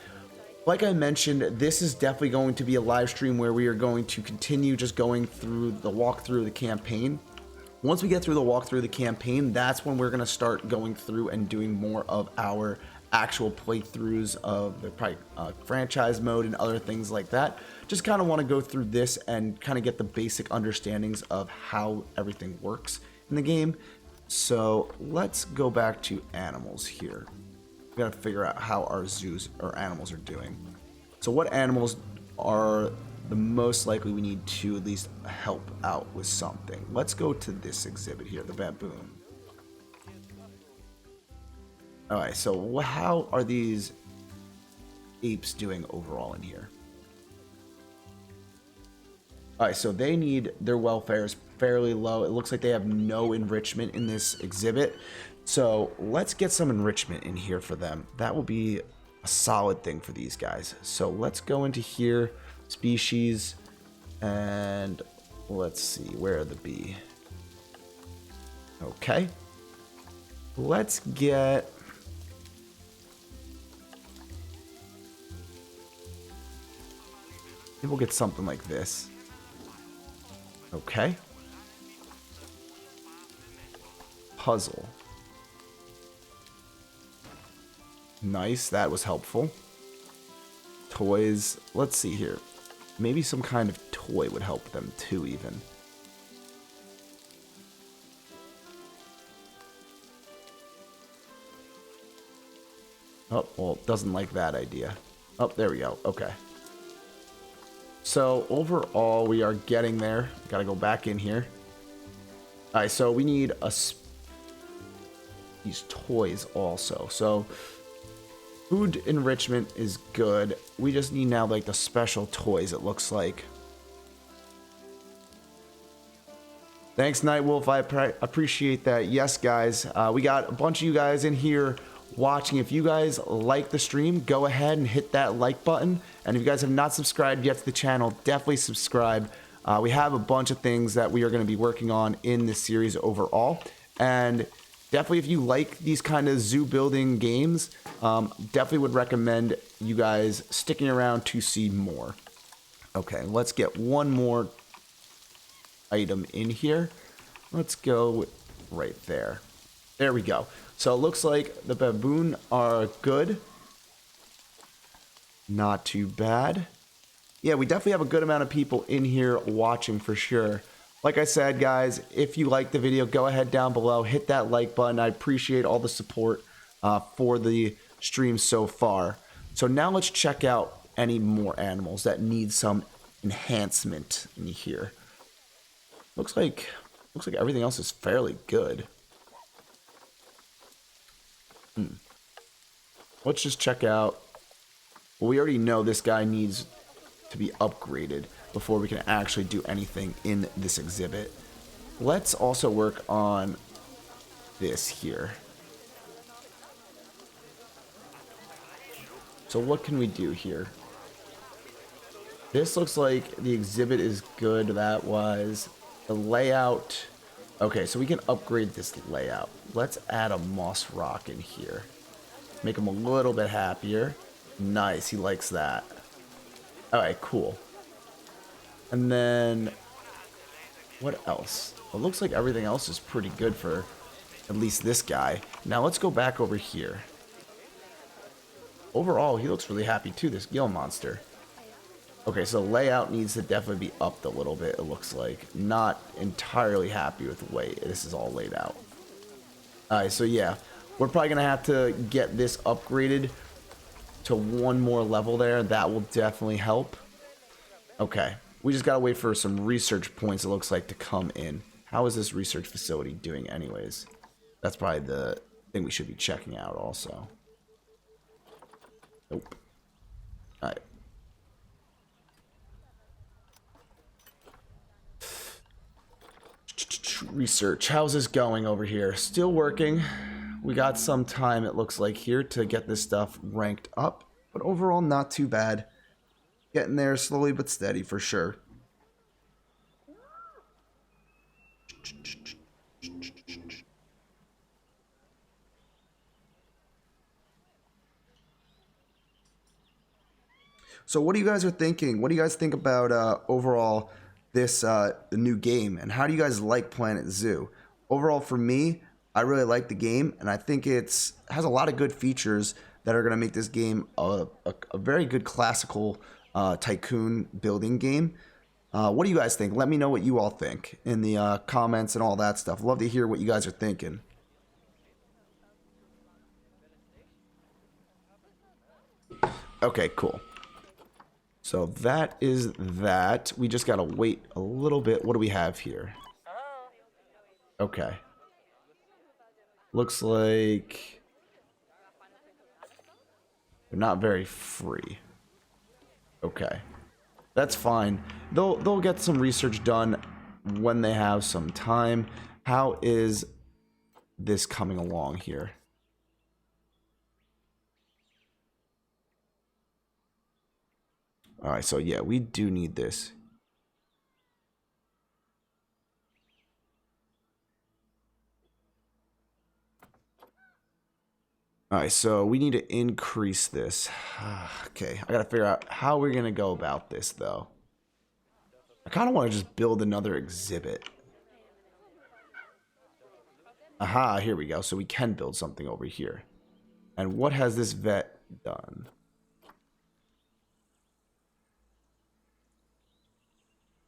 like I mentioned, this is definitely going to be a live stream where we are going to continue just going through the walkthrough of the campaign. Once we get through the walkthrough of the campaign, that's when we're going to start going through and doing more of our actual playthroughs of the franchise mode and other things like that. Just kind of want to go through this and kind of get the basic understandings of how everything works in the game. So let's go back to animals here. We gotta figure out how our zoos or animals are doing. So what animals are the most likely we need to at least help out with something? Let's go to this exhibit here, the baboon. Alright, so how are these apes doing overall in here? Alright, so they need, their welfare is fairly low. It looks like they have no enrichment in this exhibit. So let's get some enrichment in here for them. That will be a solid thing for these guys. So let's go into here, species, and let's see, where are the bee? Okay. Let's get... maybe we'll get something like this. Okay. Puzzle. Nice, that was helpful. Toys, let's see here. Maybe some kind of toy would help them too, even. Oh, well, doesn't like that idea. Oh, there we go. Okay. So overall, we are getting there. Gotta go back in here. All right, so we need these toys also. So food enrichment is good. We just need now like the special toys, it looks like. Thanks, Nightwolf. I appreciate that. Yes, guys. We got a bunch of you guys in here watching. If you guys like the stream, go ahead and hit that like button. And if you guys have not subscribed yet to the channel, definitely subscribe. We have a bunch of things that we are going to be working on in this series overall. And definitely, if you like these kind of zoo building games, definitely would recommend you guys sticking around to see more. Okay, let's get one more item in here. Let's go right there. There we go. So it looks like the baboon are good. Not too bad. Yeah, we definitely have a good amount of people in here watching for sure. Like I said, guys, if you like the video, go ahead down below, hit that like button. I appreciate all the support for the stream so far. So now let's check out any more animals that need some enhancement in here. Looks like everything else is fairly good. Let's just check out. Well, we already know this guy needs to be upgraded before we can actually do anything in this exhibit. Let's also work on this here. So what can we do here? This looks like the exhibit is good. That was the layout. Okay, so we can upgrade this layout. Let's add a moss rock in here. Make him a little bit happier. Nice, he likes that. Alright, cool. And then, what else? It looks like everything else is pretty good for at least this guy. Now let's go back over here. Overall, he looks really happy too, this gill monster. Okay, so layout needs to definitely be upped a little bit, it looks like. Not entirely happy with the way this is all laid out. Alright, so yeah, we're probably going to have to get this upgraded to one more level there. That will definitely help. Okay, we just got to wait for some research points, it looks like, to come in. How is this research facility doing anyways? That's probably the thing we should be checking out also. Nope. Alright. Research. How's this going over here? Still working. We got some time, it looks like, here to get this stuff ranked up. But overall, not too bad. Getting there slowly but steady for sure. So what do you guys are thinking? What do you guys think about overall this the new game, and how do you guys like Planet Zoo? Overall, for me, I really like the game, and I think has a lot of good features that are going to make this game a very good classical tycoon building game. What do you guys think? Let me know what you all think in the comments and all that stuff. Love to hear what you guys are thinking. Okay, cool. So that is that. We just gotta wait a little bit. What do we have here? Okay. Looks like they're not very free. Okay. That's fine. They'll get some research done when they have some time. How is this coming along here? All right, so yeah, we do need this. All right, so we need to increase this. Okay, I gotta figure out how we're gonna go about this, though. I kind of want to just build another exhibit. Aha, here we go. So we can build something over here. And what has this vet done?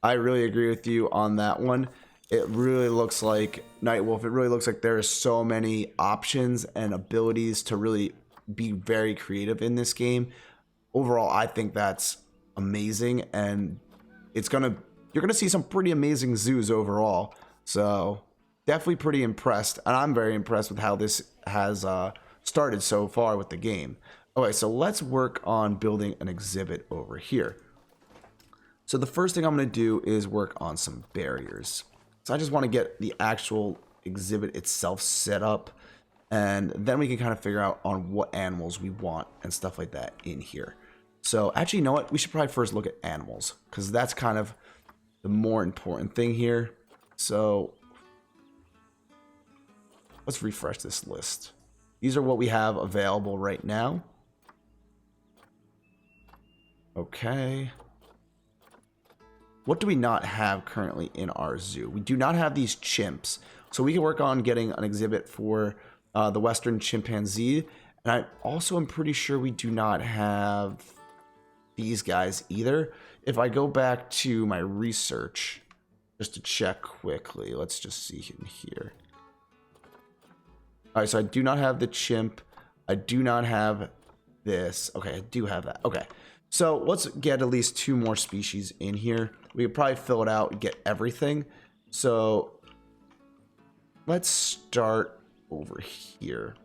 I really agree with you on that one. It really looks like Nightwolf. It really looks like there are so many options and abilities to really be very creative in this game. Overall, I think that's amazing, and you're gonna see some pretty amazing zoos overall. So definitely pretty impressed, and I'm very impressed with how this has started so far with the game. Okay, so let's work on building an exhibit over here. So the first thing I'm going to do is work on some barriers. So I just want to get the actual exhibit itself set up, and then we can kind of figure out on what animals we want and stuff like that in here. So actually, you know what? We should probably first look at animals, because that's kind of the more important thing here. So let's refresh this list. These are what we have available right now. Okay. What do we not have currently in our zoo? We do not have these chimps. So we can work on getting an exhibit for the Western chimpanzee. And I also am pretty sure we do not have these guys either. If I go back to my research, just to check quickly, let's just see in here. All right, so I do not have the chimp. I do not have this. Okay, I do have that. Okay, so let's get at least 2 more species in here. We could probably fill it out and get everything. So let's start over here.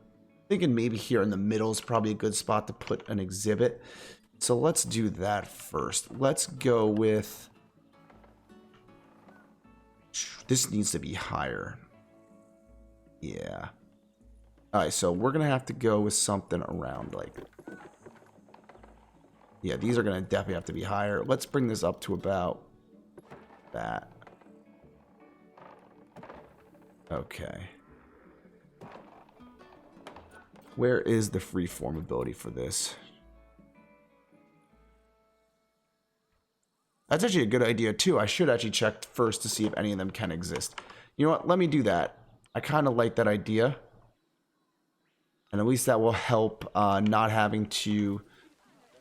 Thinking maybe here in the middle is probably a good spot to put an exhibit. So let's do that first. Let's go with... This needs to be higher. Yeah. Alright, so we're going to have to go with something around like... Yeah, these are going to definitely have to be higher. Let's bring this up to about that. Okay. Where is the freeform ability for this? That's actually a good idea too. I should actually check first to see if any of them can exist. You know what? Let me do that. I kind of like that idea. And at least that will help not having to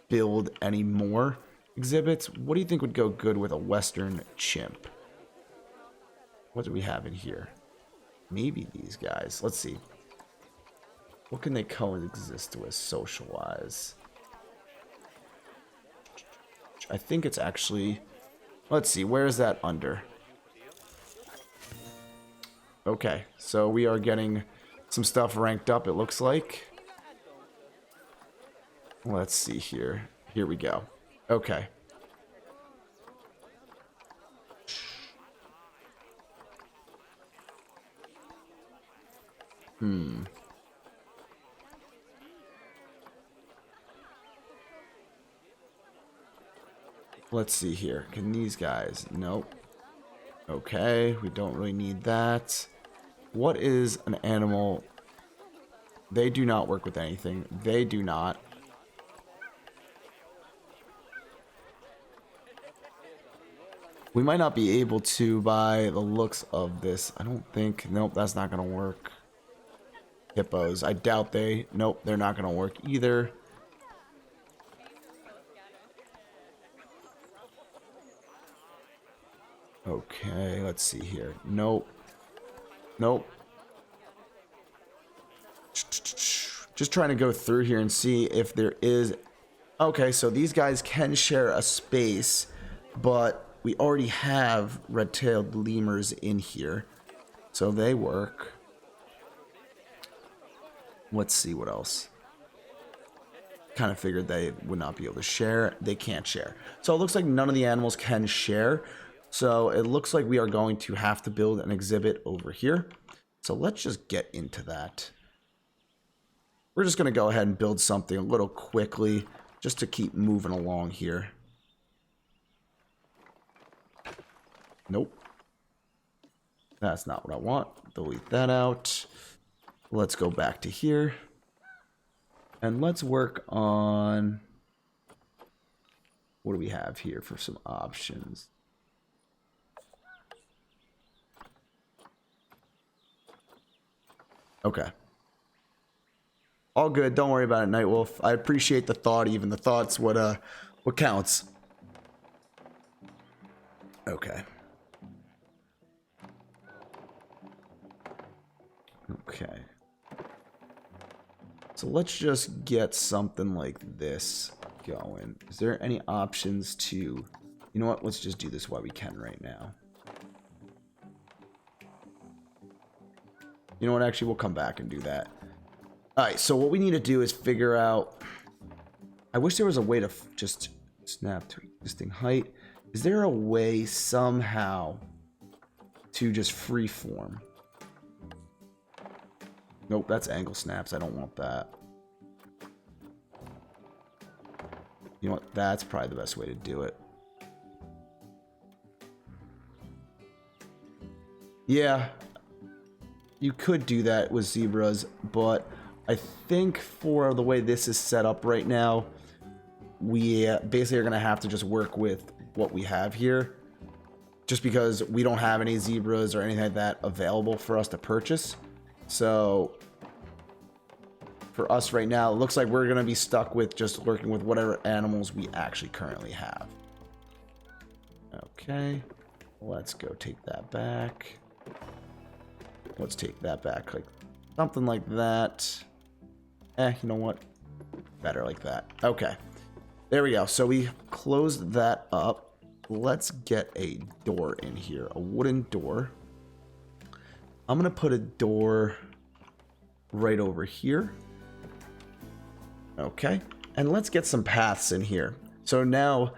build any more exhibits. What do you think would go good with a Western chimp? What do we have in here? Maybe these guys. Let's see. What can they coexist with social-wise? I think it's actually... Let's see. Where is that under? Okay. So we are getting some stuff ranked up, it looks like. Let's see here. Here we go. Okay. Let's see here. Can these guys? Nope. Okay, we don't really need that. What is an animal? They do not work with anything. They do not. We might not be able to by the looks of this. I don't think. Nope, that's not going to work. Hippos. I doubt they. Nope, they're not going to work either. Okay, let's see here. Nope. Nope. Just trying to go through here and see if there is Okay, so these guys can share a space, but we already have red-tailed lemurs in here, so they work. Let's see what else. Kind of figured they would not be able to share. They can't share. So it looks like none of the animals can share. So it looks like we are going to have to build an exhibit over here. So let's just get into that. We're just going to go ahead and build something a little quickly just to keep moving along here. Nope. That's not what I want. Delete that out. Let's go back to here. And let's work on... What do we have here for some options? Okay. All good. Don't worry about it, Nightwolf. I appreciate the thought. Even the thought's what counts. Okay. Okay. So let's just get something like this going. Is there any options to... You know what? Let's just do this while we can right now. You know what? Actually, we'll come back and do that. Alright, so what we need to do is figure out... I wish there was a way to just snap to existing height. Is there a way somehow to just freeform? Nope, that's angle snaps. I don't want that. You know what? That's probably the best way to do it. Yeah. You could do that with zebras, but I think for the way this is set up right now, we basically are going to have to just work with what we have here. Just because we don't have any zebras or anything like that available for us to purchase. So for us right now, it looks like we're going to be stuck with just working with whatever animals we actually currently have. Okay, let's go take that back. Let's take that back, like something like that. You know what? Better like that. Okay, there we go. So we closed that up. Let's get a door in here, a wooden door. I'm gonna put a door right over here. Okay, and let's get some paths in here. So now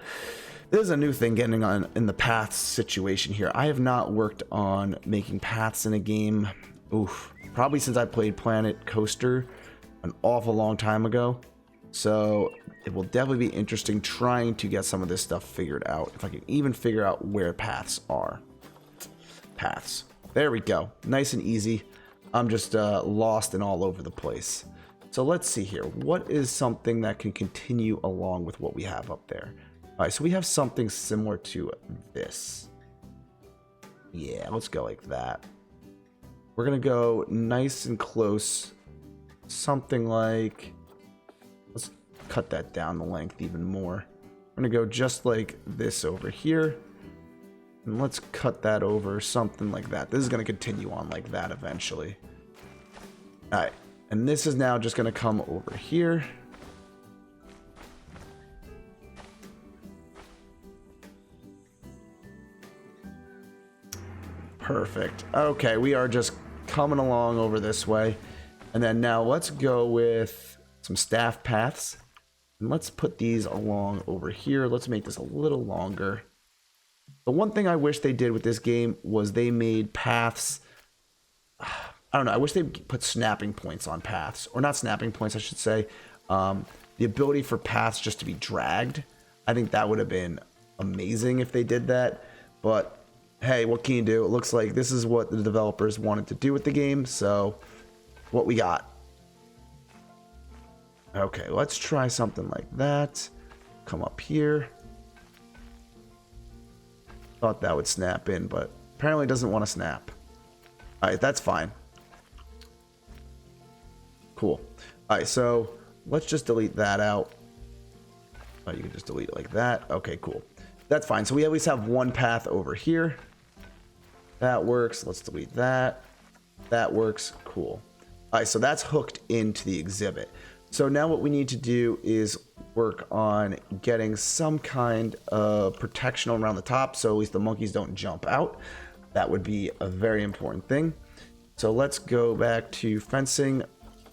there's a new thing getting on in the paths situation here. I have not worked on making paths in a game, probably since I played Planet Coaster an awful long time ago. So it will definitely be interesting trying to get some of this stuff figured out. If I can even figure out where paths are. Paths. There we go. Nice and easy. I'm just lost and all over the place. So let's see here. What is something that can continue along with what we have up there? All right, so we have something similar to this. Yeah, let's go like that. We're going to go nice and close. Something like... Let's cut that down the length even more. We're going to go just like this over here. And let's cut that over, something like that. This is going to continue on like that eventually. All right. And this is now just going to come over here. Perfect. Okay, we are just coming along over this way. And then now let's go with some staff paths. And let's put these along over here. Let's make this a little longer. The one thing I wish they did with this game was they made paths... I don't know. I wish they put snapping points on paths. Or not snapping points, I should say. The ability for paths just to be dragged. I think that would have been amazing if they did that. But, hey, what can you do? It looks like this is what the developers wanted to do with the game. So, what we got. Okay, let's try something like that. Come up here. Thought that would snap in, but apparently it doesn't want to snap. Alright, that's fine. Cool. Alright, so let's just delete that out. Oh, you can just delete it like that. Okay, cool. That's fine. So we at least have one path over here. That works. Let's delete that. That works. Cool. Alright, so that's hooked into the exhibit. So now what we need to do is work on getting some kind of protection around the top so at least the monkeys don't jump out. That would be a very important thing. So let's go back to fencing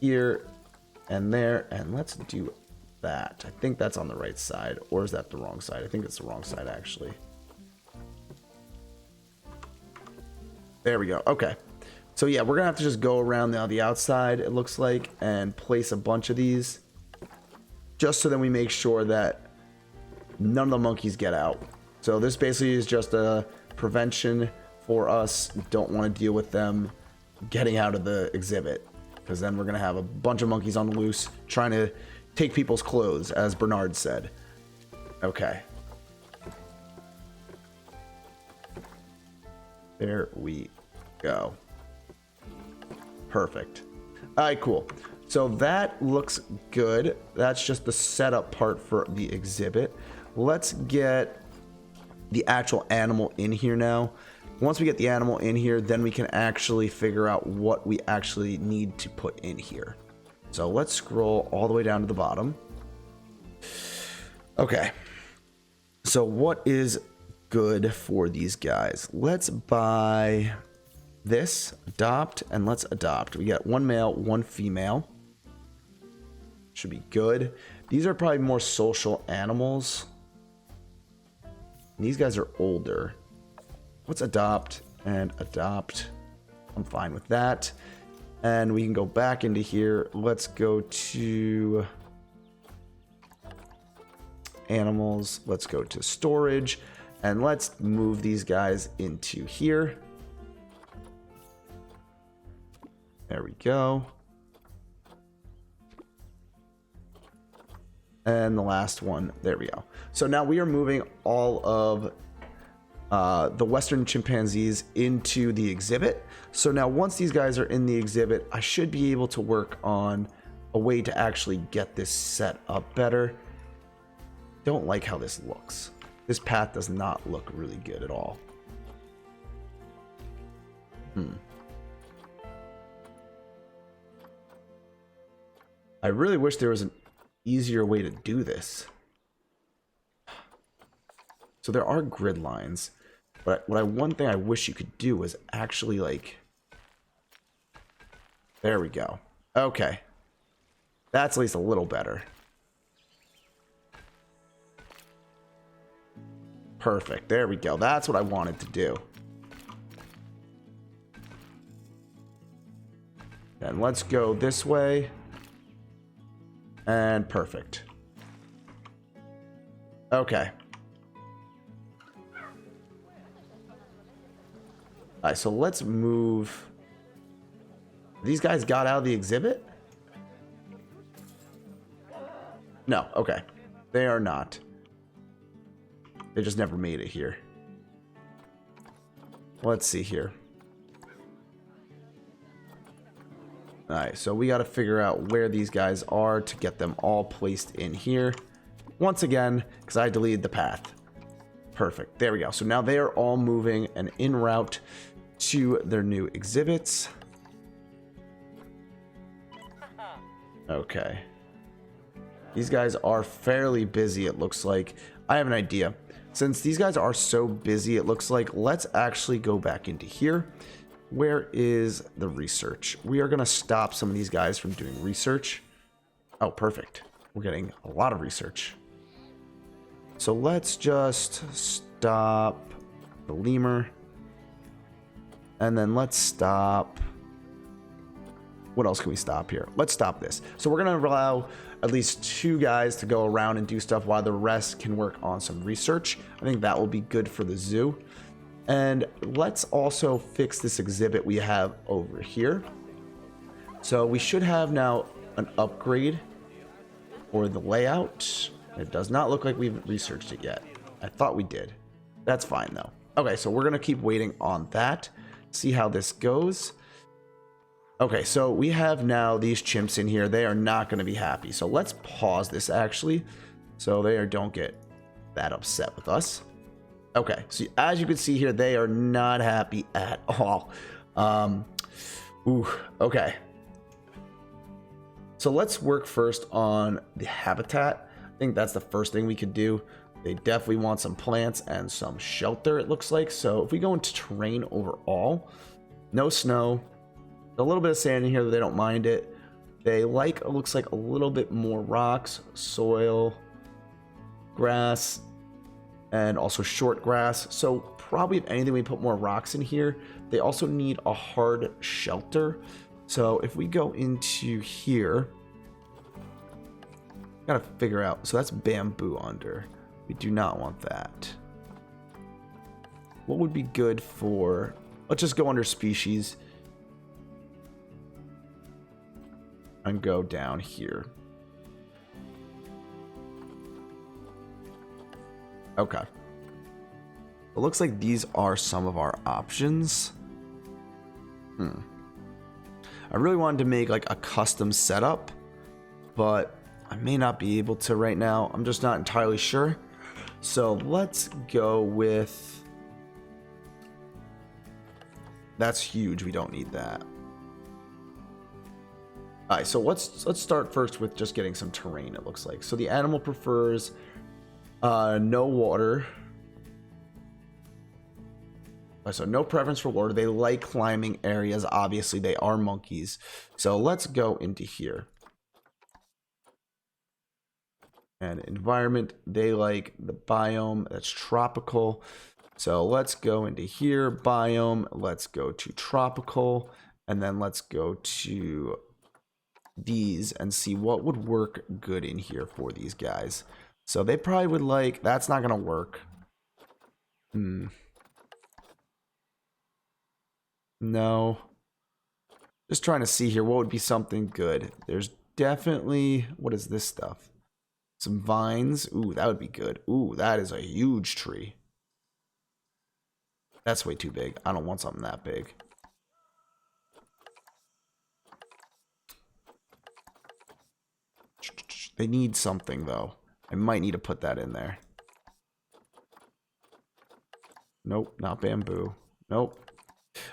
here and there, and let's do that. I think that's on the right side, or is that the wrong side? I think it's the wrong side, actually. There we go. Okay. So yeah, we're gonna have to just go around now the outside, it looks like, and place a bunch of these, just so that we make sure that none of the monkeys get out. So this basically is just a prevention for us. We don't want to deal with them getting out of the exhibit, because then we're gonna have a bunch of monkeys on the loose trying to take people's clothes, as Bernard said. Okay. There we go. Perfect. All right, cool. So that looks good. That's just the setup part for the exhibit. Let's get the actual animal in here now. Once we get the animal in here, then we can actually figure out what we actually need to put in here. So let's scroll all the way down to the bottom. Okay. So what is good for these guys? Let's buy this, adopt, and let's adopt. We got one male, one female. Should be good. These are probably more social animals. These guys are older. Let's adopt and adopt. I'm fine with that. And we can go back into here. Let's go to animals. Let's go to storage. And let's move these guys into here. There we go. And the last one, there we go. So now we are moving all of the Western chimpanzees into the exhibit. So now once these guys are in the exhibit, I should be able to work on a way to actually get this set up better. Don't like how this looks. This path does not look really good at all. I really wish there was an easier way to do this. So there are grid lines, but one thing I wish you could do was actually like, there we go. Okay. That's at least a little better. Perfect. There we go. That's what I wanted to do. And let's go this way. And perfect. Okay. Alright, so let's move. These guys got out of the exhibit? No, okay. They are not. They just never made it here. Let's see here. Alright, so we got to figure out where these guys are to get them all placed in here. Once again, because I deleted the path. Perfect. There we go. So now they are all moving and en route to their new exhibits. Okay. These guys are fairly busy, it looks like. I have an idea. Since these guys are so busy, it looks like, let's actually go back into here. Where is the research? We are going to stop some of these guys from doing research. Oh, perfect. We're getting a lot of research. So let's just stop the lemur. And then let's stop. What else can we stop here? Let's stop this. So we're going to allow at least 2 guys to go around and do stuff while the rest can work on some research. I think that will be good for the zoo. And let's also fix this exhibit we have over here. So we should have now an upgrade for the layout. It does not look like we've researched it yet. I thought we did. That's fine though. Okay, so we're gonna keep waiting on that. See how this goes. Okay, so we have now these chimps in here. They are not gonna be happy. So let's pause this actually, so they don't get that upset with us. Okay, so as you can see here, they are not happy at all. Okay. So let's work first on the habitat. think that's the first thing we could do. They definitely want some plants and some shelter, it looks like. So if we go into terrain overall, no snow, a little bit of sand in here, they don't mind it. They like, it looks like a little bit more rocks, soil, grass, and also short grass. So probably if anything, we put more rocks in here. They also need a hard shelter. So if we go into here, gotta figure out, so that's bamboo under. We do not want that. What would be good for, let's just go under species and go down here. Okay. It looks like these are some of our options. I really wanted to make like a custom setup, but I may not be able to right now. I'm just not entirely sure. So let's go with, that's huge. We don't need that. All right, so let's start first with just getting some terrain, it looks like. So the animal prefers no water. So no preference for water. They like climbing areas. Obviously, they are monkeys. So let's go into here. And environment, they like the biome that's tropical. So let's go into here, biome. Let's go to tropical. And then let's go to these and see what would work good in here for these guys. So they probably would like, that's not going to work. No. Just trying to see here what would be something good. There's definitely, what is this stuff? Some vines. Ooh, that would be good. Ooh, that is a huge tree. That's way too big. I don't want something that big. They need something though. I might need to put that in there. Nope, not bamboo. Nope.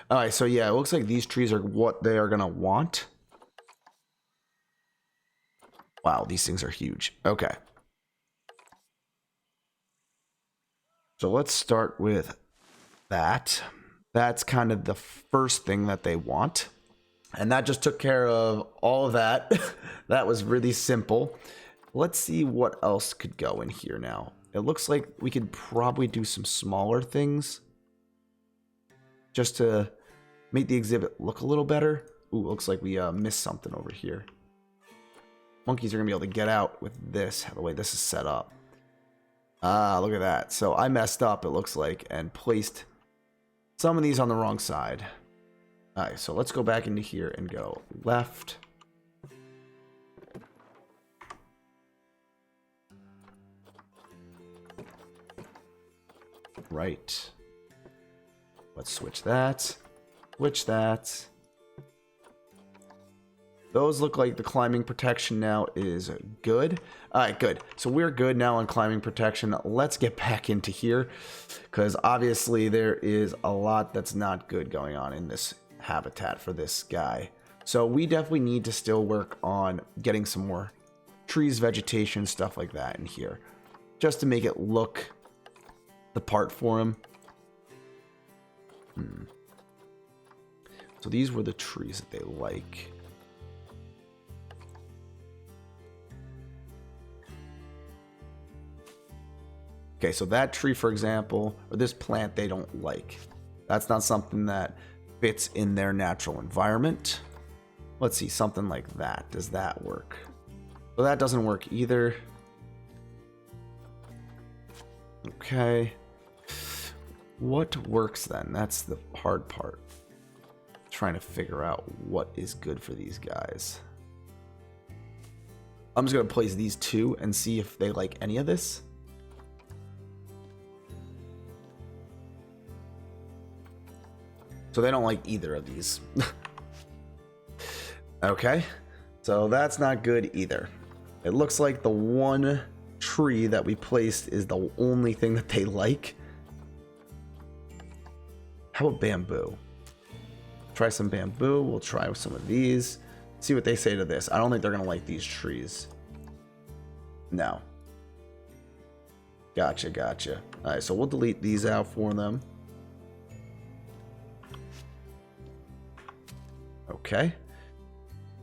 All right, so yeah, it looks like these trees are what they are gonna want. Wow, these things are huge. Okay. So let's start with that. That's kind of the first thing that they want. And that just took care of all of that. That was really simple. Let's see what else could go in here now. It looks like we could probably do some smaller things just to make the exhibit look a little better. Ooh, looks like we missed something over here. Monkeys are gonna be able to get out with this, the way this is set up. Ah, look at that. So I messed up, it looks like, and placed some of these on the wrong side. All right, so let's go back into here and go left. Right. Let's switch that. Switch that. Those look like the climbing protection now is good. All right, good. So we're good now on climbing protection. Let's get back into here because obviously there is a lot that's not good going on in this habitat for this guy. So we definitely need to still work on getting some more trees, vegetation, stuff like that in here just to make it look the part for him. So these were the trees that they like. Okay, so that tree, for example, or this plant, they don't like. That's not something that fits in their natural environment. Let's see, something like that. Does that work? So that doesn't work either. Okay. What works then? That's the hard part. Trying to figure out what is good for these guys. I'm just going to place these two and see if they like any of this. So they don't like either of these. Okay, so that's not good either. It looks like the one tree that we placed is the only thing that they like. How about bamboo? Try some bamboo. We'll try some of these. See what they say to this. I don't think they're going to like these trees. No. Gotcha, gotcha. All right, so we'll delete these out for them. Okay.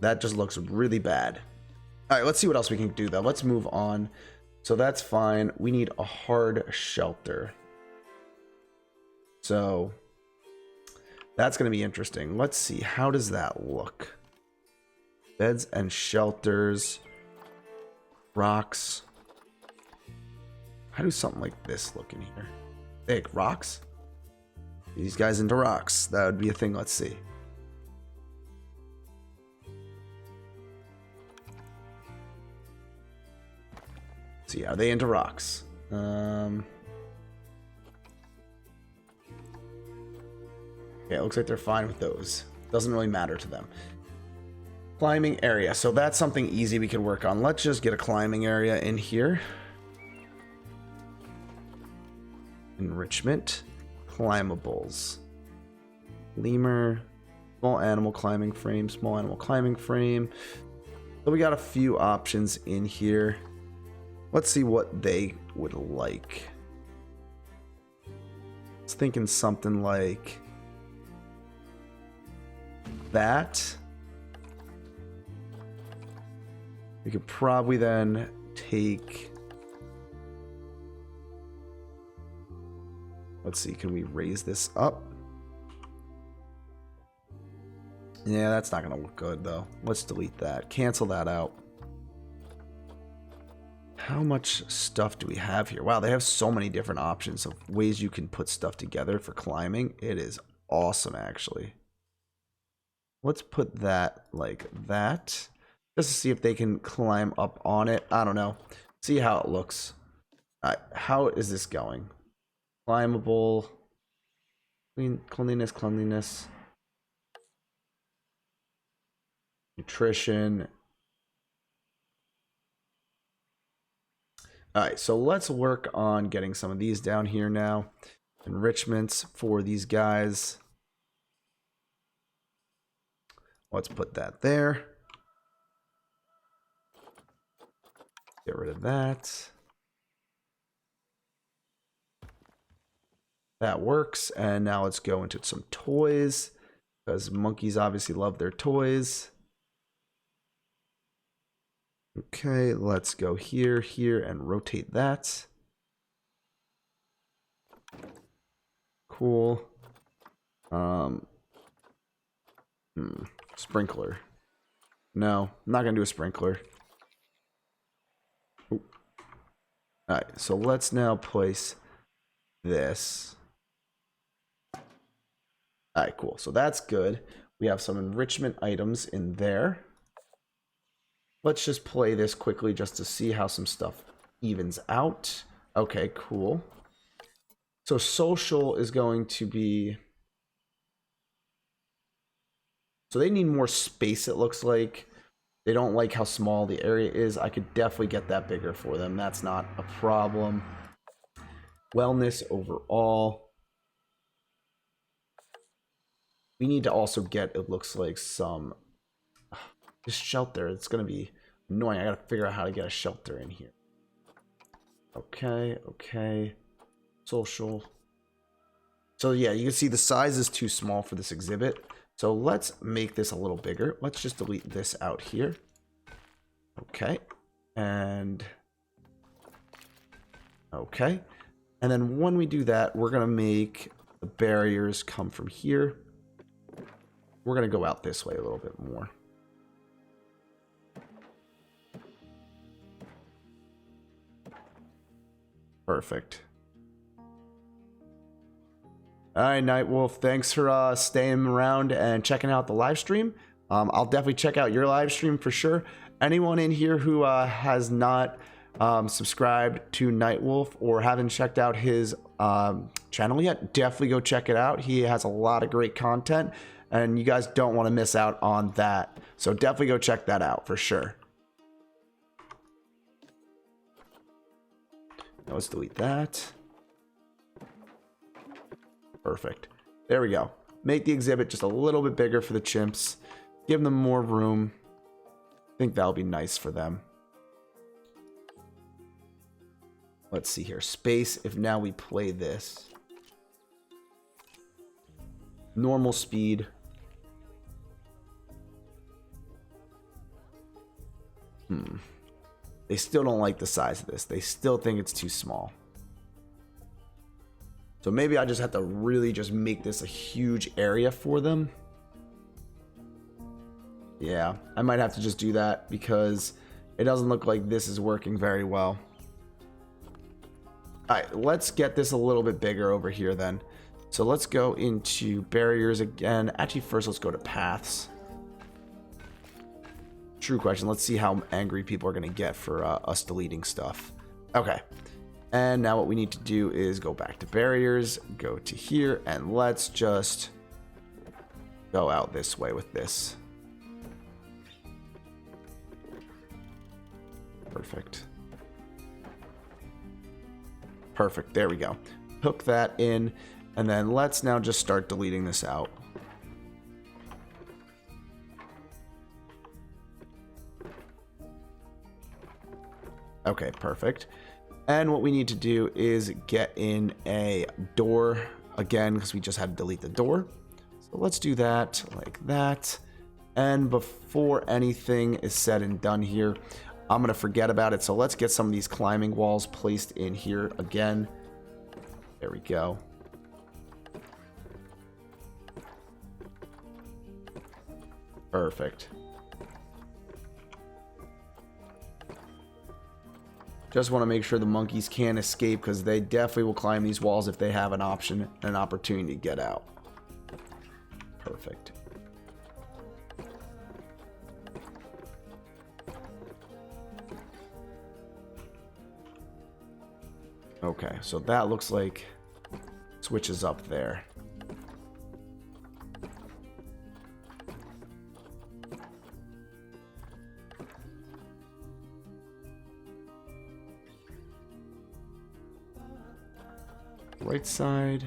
That just looks really bad. All right, let's see what else we can do, though. Let's move on. So that's fine. We need a hard shelter. So that's going to be interesting. Let's see. How does that look? Beds and shelters. Rocks. How do something like this look in here? Big rocks? These guys into rocks. That would be a thing. Let's see. See, are they into rocks? Okay, it looks like they're fine with those. Doesn't really matter to them. Climbing area. So that's something easy we can work on. Let's just get a climbing area in here. Enrichment. Climbables. Lemur. Small animal climbing frame. Small animal climbing frame. So we got a few options in here. Let's see what they would like. I was thinking something like that. We could probably then take... Let's see, can we raise this up? Yeah, that's not going to look good, though. Let's delete that. Cancel that out. How much stuff do we have here? Wow, they have so many different options of ways you can put stuff together for climbing. It is awesome, actually. Let's put that like that. Just to see if they can climb up on it. I don't know. See how it looks. How is this going? Climbable. Cleanliness. Nutrition. Alright, so let's work on getting some of these down here now. Enrichments for these guys. Let's put that there. Get rid of that. That works. And now let's go into some toys, because monkeys obviously love their toys. Okay, let's go here, here, and rotate that. Cool. Sprinkler. No, I'm not gonna do a sprinkler. Alright, so let's now place this. Alright, cool. So that's good. We have some enrichment items in there. Let's just play this quickly just to see how some stuff evens out. Okay, cool. So social is going to be... So they need more space, it looks like. They don't like how small the area is. I could definitely get that bigger for them. That's not a problem. Wellness overall. We need to also get, it looks like, some... This shelter, it's going to be annoying. I got to figure out how to get a shelter in here. Okay, okay. Social. So yeah, you can see the size is too small for this exhibit. So let's make this a little bigger. Let's just delete this out here. Okay. And... Okay. And then when we do that, we're going to make the barriers come from here. We're going to go out this way a little bit more. Perfect. All right, Nightwolf, thanks for staying around and checking out the live stream. I'll definitely check out your live stream for sure. Anyone in here who has not subscribed to Nightwolf or haven't checked out his channel yet, definitely go check it out. He has a lot of great content, and you guys don't want to miss out on that. So definitely go check that out for sure. Now let's delete that. Perfect. There we go. Make the exhibit just a little bit bigger for the chimps. Give them more room. I think that'll be nice for them. let's see here. Space, if now we play this. Normal speed. They still don't like the size of this. They still think it's too small. So maybe I just have to really just make this a huge area for them. Yeah, I might have to just do that because it doesn't look like this is working very well. Alright, let's get this a little bit bigger over here then. So let's go into barriers again. Actually, first let's go to paths. True question. Let's see how angry people are going to get for us deleting stuff. Okay. And now what we need to do is go back to barriers, go to here, and let's just go out this way with this. Perfect. Perfect. There we go. Hook that in, and then let's now just start deleting this out. Okay, perfect. And what we need to do is get in a door again because we just had to delete the door. So let's do that like that. And before anything is said and done here, I'm going to forget about it. So let's get some of these climbing walls placed in here again. There we go. Perfect. Just want to make sure the monkeys can't escape because they definitely will climb these walls if they have an option and an opportunity to get out. Perfect. Okay, so that looks like switches up there. Right side.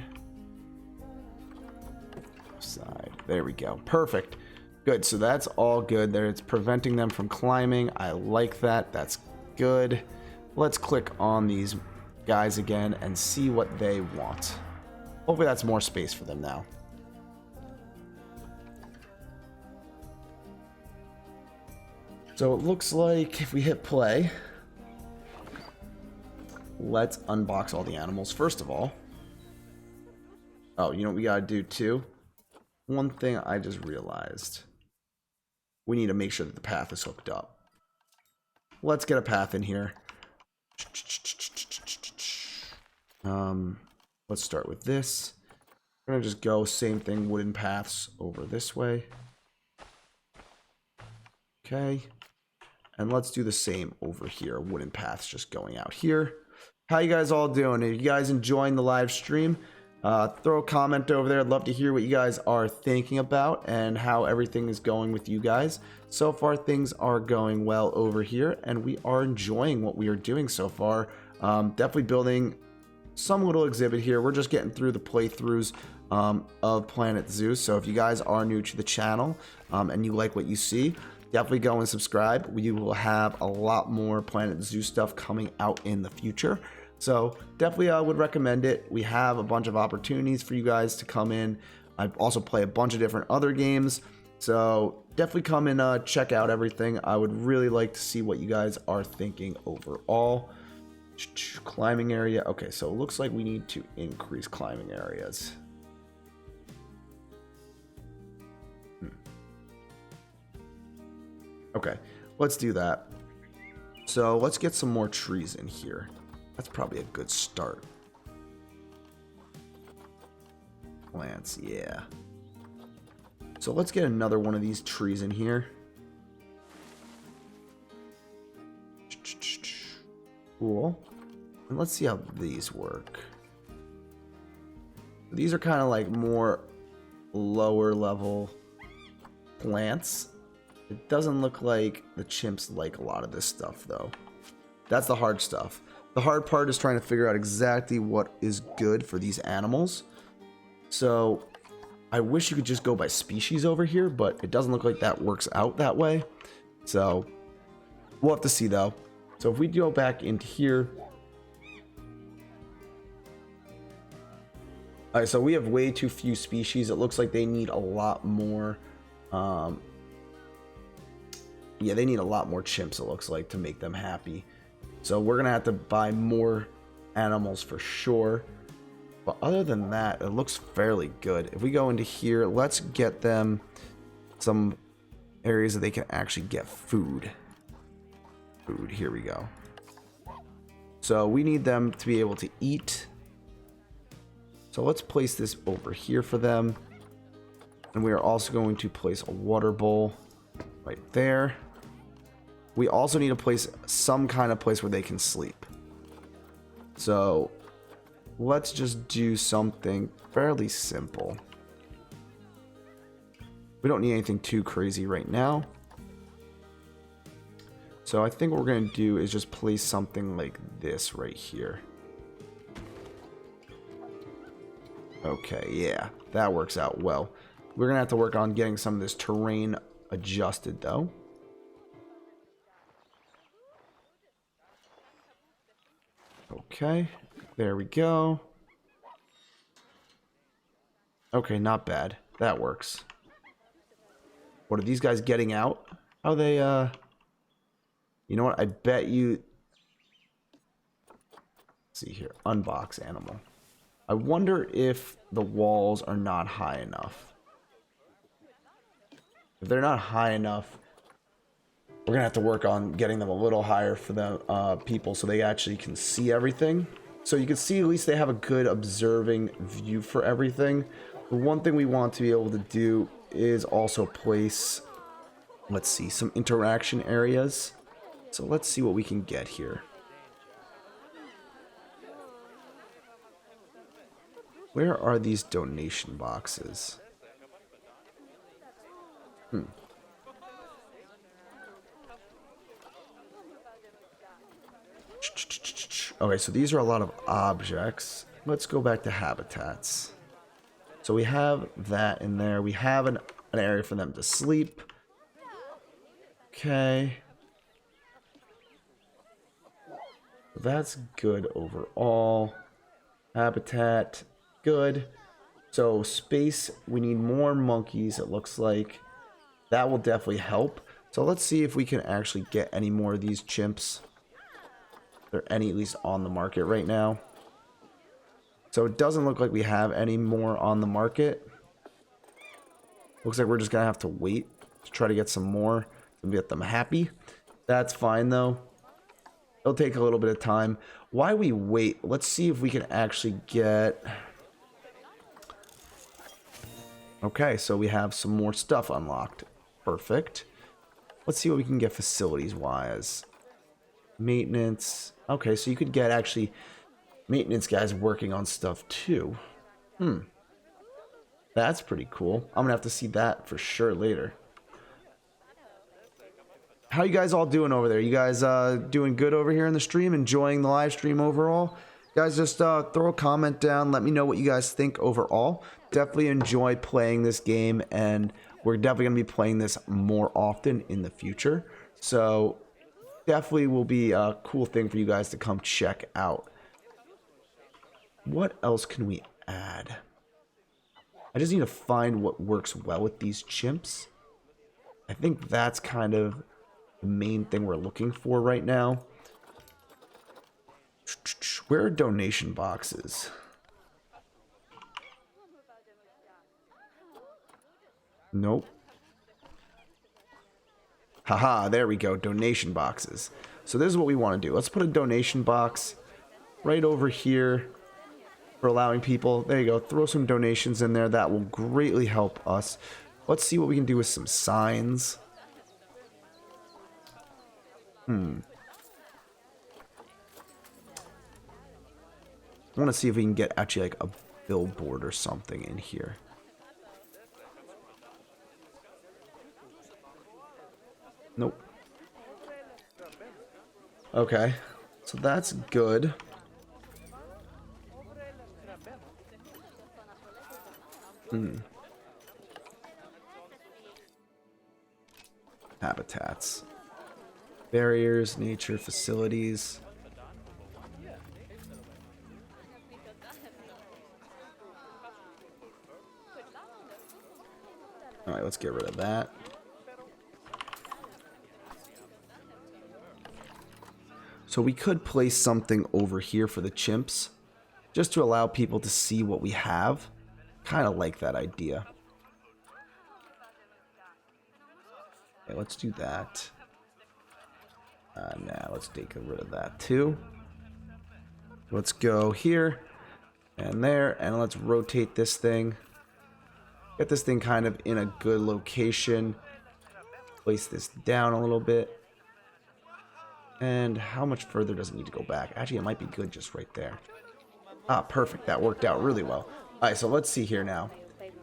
Left side. There we go. Perfect. Good. So that's all good there. It's preventing them from climbing. I like that. That's good. Let's click on these guys again and see what they want. Hopefully that's more space for them now. So it looks like if we hit play, let's unbox all the animals first of all. Oh, you know what we gotta do too? One thing I just realized. We need to make sure that the path is hooked up. Let's get a path in here. Let's start with this. We're gonna just go same thing, wooden paths over this way. Okay. And let's do the same over here. Wooden paths just going out here. How you guys all doing? Are you guys enjoying the live stream? Throw a comment over there. I'd love to hear what you guys are thinking about and how everything is going with you guys. So far, things are going well over here, and we are enjoying what we are doing so far. Definitely building some little exhibit here. We're just getting through the playthroughs of Planet Zoo. So if you guys are new to the channel and you like what you see, definitely go and subscribe. We will have a lot more Planet Zoo stuff coming out in the future. So definitely I would recommend it. We have a bunch of opportunities for you guys to come in. I also play a bunch of different other games. So definitely come and check out everything. I would really like to see what you guys are thinking overall. Climbing area. Okay, so it looks like we need to increase climbing areas. Okay, let's do that. So let's get some more trees in here. That's probably a good start. Plants, yeah. So let's get another one of these trees in here. Cool. And let's see how these work. These are kind of like more lower level plants. It doesn't look like the chimps like a lot of this stuff though. That's the hard stuff. The hard part is trying to figure out exactly what is good for these animals. So I wish you could just go by species over here, but it doesn't look like that works out that way. So we'll have to see though. So if we go back into here, Alright, so we have way too few species. It looks like they need a lot more. Yeah, they need a lot more chimps, it looks like, to make them happy. So we're going to have to buy more animals for sure. But other than that, it looks fairly good. If we go into here, let's get them some areas that they can actually get food. Food, here we go. So we need them to be able to eat. So let's place this over here for them. And we are also going to place a water bowl right there. We also need to place some kind of place where they can sleep. So let's just do something fairly simple. We don't need anything too crazy right now. So I think what we're going to do is just place something like this right here. Okay, yeah, that works out well. We're going to have to work on getting some of this terrain adjusted though. Okay, there we go. Okay, not bad. That works. What are these guys getting out? How are they, you know what? I bet you... Let's see here. Unbox animal. I wonder if the walls are not high enough. If they're not high enough, we're going to have to work on getting them a little higher for the people so they actually can see everything. So you can see at least they have a good observing view for everything. The one thing we want to be able to do is also place, let's see, some interaction areas. So let's see what we can get here. Where are these donation boxes? Okay, so these are a lot of objects. Let's go back to habitats. So we have that in there. We have an area for them to sleep. Okay. That's good overall. Habitat, good. So space, we need more monkeys, it looks like. That will definitely help. So let's see if we can actually get any more of these chimps. There are any at least on the market right now. So it doesn't look like we have any more on the market. Looks like we're just gonna have to wait to try to get some more to get them happy. That's fine though. It'll take a little bit of time. While we wait, let's see if we can actually get... Okay, so we have some more stuff unlocked. Perfect. Let's see what we can get facilities-wise. Maintenance. Okay, so you could get actually maintenance guys working on stuff too. That's pretty cool. I'm gonna have to see that for sure later. How you guys all doing over there? You guys doing good over here in the stream? Enjoying the live stream overall? Guys, just throw a comment down. Let me know what you guys think overall. Definitely enjoy playing this game, and we're definitely going to be playing this more often in the future. So definitely will be a cool thing for you guys to come check out. What else can we add? I just need to find what works well with these chimps. I think that's kind of the main thing we're looking for right now. Where are donation boxes? Nope. Haha, there we go. Donation boxes. So this is what we want to do. Let's put a donation box right over here for allowing people. There you go. Throw some donations in there. That will greatly help us. Let's see what we can do with some signs. I want to see if we can get actually like a billboard or something in here. Nope. Okay, so that's good. Habitats. Barriers, nature, facilities. Alright, let's get rid of that. So we could place something over here for the chimps, just to allow people to see what we have. Kind of like that idea. Okay, let's do that. Now let's take rid of that too. Let's go here and there, and let's rotate this thing. Get this thing kind of in a good location. Place this down a little bit. And how much further does it need to go back? Actually, it might be good just right there. Ah, perfect. That worked out really well. Alright, so let's see here now.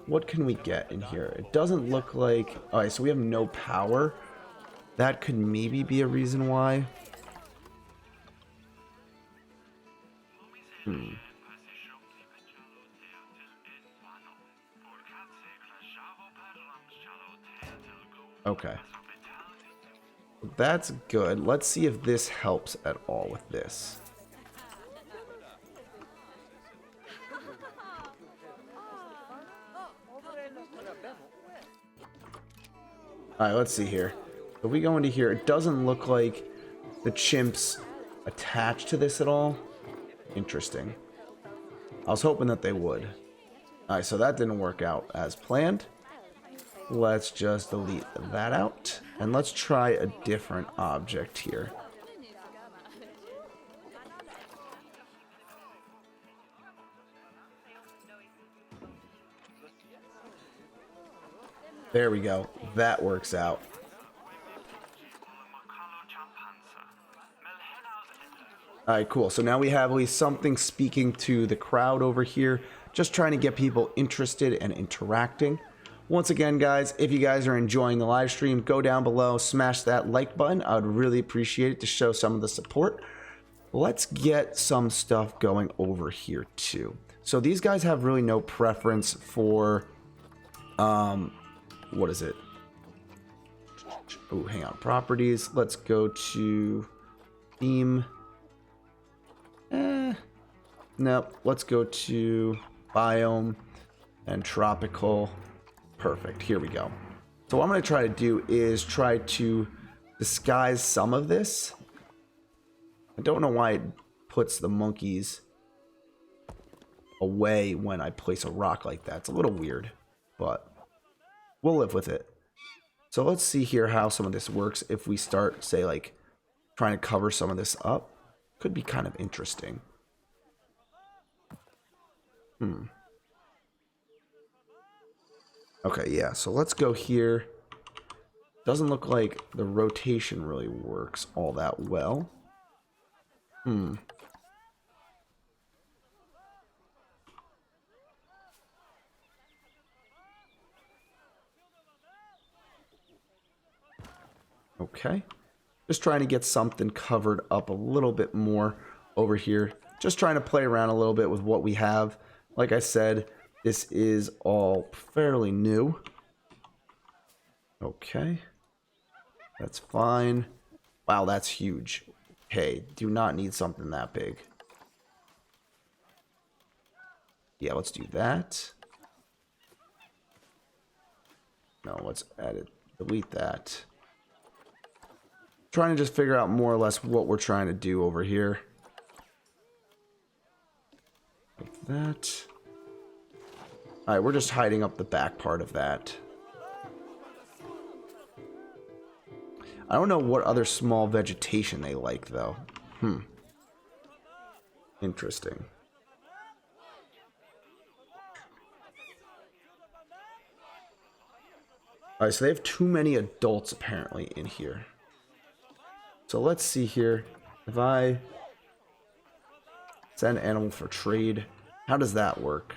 What can we get in here? It doesn't look like... Alright, so we have no power. That could maybe be a reason why. Okay. That's good. Let's see if this helps at all with this. Alright, let's see here. If we go into here, it doesn't look like the chimps attach to this at all. Interesting. I was hoping that they would. Alright, so that didn't work out as planned. Let's just delete that out. And let's try a different object here. There we go. That works out. Alright, cool. So now we have at least something speaking to the crowd over here. Just trying to get people interested and interacting. Once again, guys, if you guys are enjoying the live stream, go down below, smash that like button. I would really appreciate it to show some of the support. Let's get some stuff going over here too. So these guys have really no preference for, what is it? Oh, hang on, properties. Let's go to theme. Nope. Let's go to biome and tropical. Perfect. Here we go. So what I'm going to try to do is try to disguise some of this. I don't know why it puts the monkeys away when I place a rock like that. It's a little weird, but we'll live with it. So let's see here how some of this works if we start, say, like, trying to cover some of this up. Could be kind of interesting. Okay, yeah, so let's go here. Doesn't look like the rotation really works all that well. Okay. Just trying to get something covered up a little bit more over here. Just trying to play around a little bit with what we have. Like I said, this is all fairly new. Okay. That's fine. Wow, that's huge. Okay, do not need something that big. Yeah, let's do that. No, let's edit, delete that. Trying to just figure out more or less what we're trying to do over here. Like that. Alright, we're just hiding up the back part of that. I don't know what other small vegetation they like, though. Interesting. Alright, so they have too many adults, apparently, in here. So let's see here. If I send animal for trade, how does that work?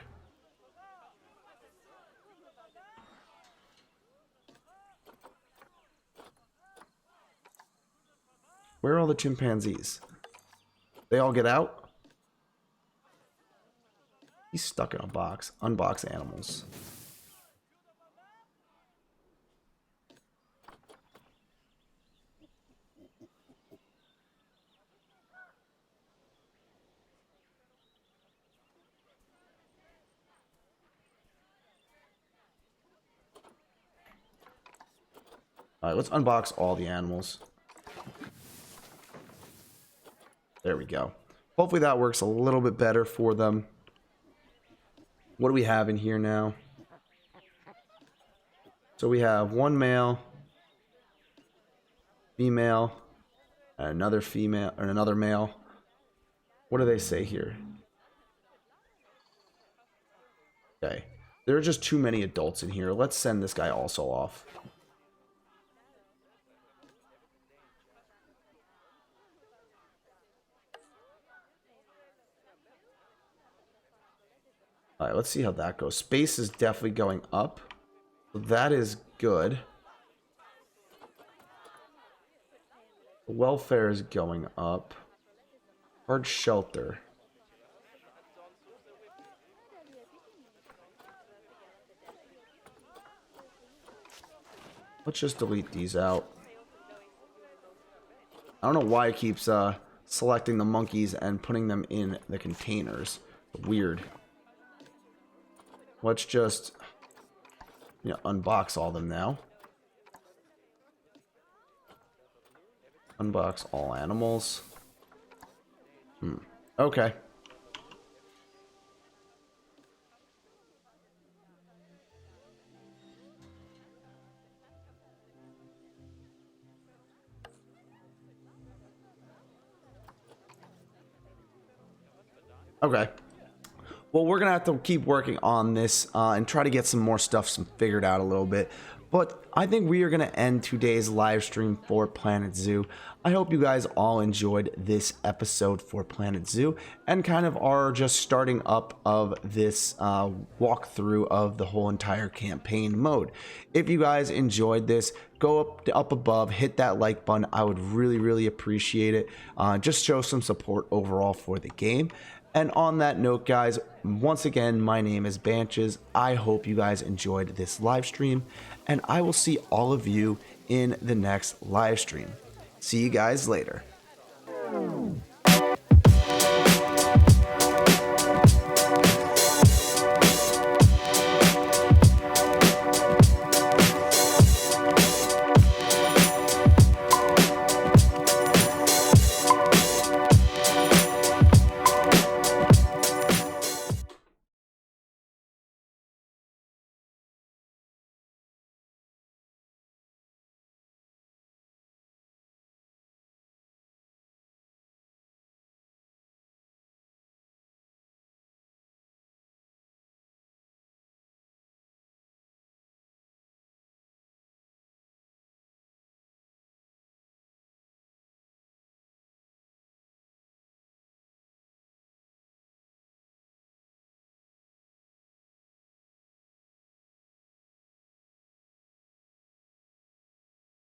Where are all the chimpanzees? They all get out? He's stuck in a box. Unbox animals. All right, let's unbox all the animals. There we go. Hopefully that works a little bit better for them. What do we have in here now? So we have one male, female, and another female, and another male. What do they say here? Okay. There are just too many adults in here. Let's send this guy also off. Alright, let's see how that goes. Space is definitely going up. So that is good. Welfare is going up. Hard shelter. Let's just delete these out. I don't know why it keeps selecting the monkeys and putting them in the containers. Weird. Let's just, you know, unbox all of them now. Unbox all animals. Okay. Okay. Well, we're going to have to keep working on this and try to get some more stuff figured out a little bit. But I think we are going to end today's live stream for Planet Zoo. I hope you guys all enjoyed this episode for Planet Zoo and kind of are just starting up of this walkthrough of the whole entire campaign mode. If you guys enjoyed this, go up above, hit that like button. I would really appreciate it. Just show some support overall for the game. And on that note, guys, once again, my name is Banches. I hope you guys enjoyed this live stream, and I will see all of you in the next live stream. See you guys later.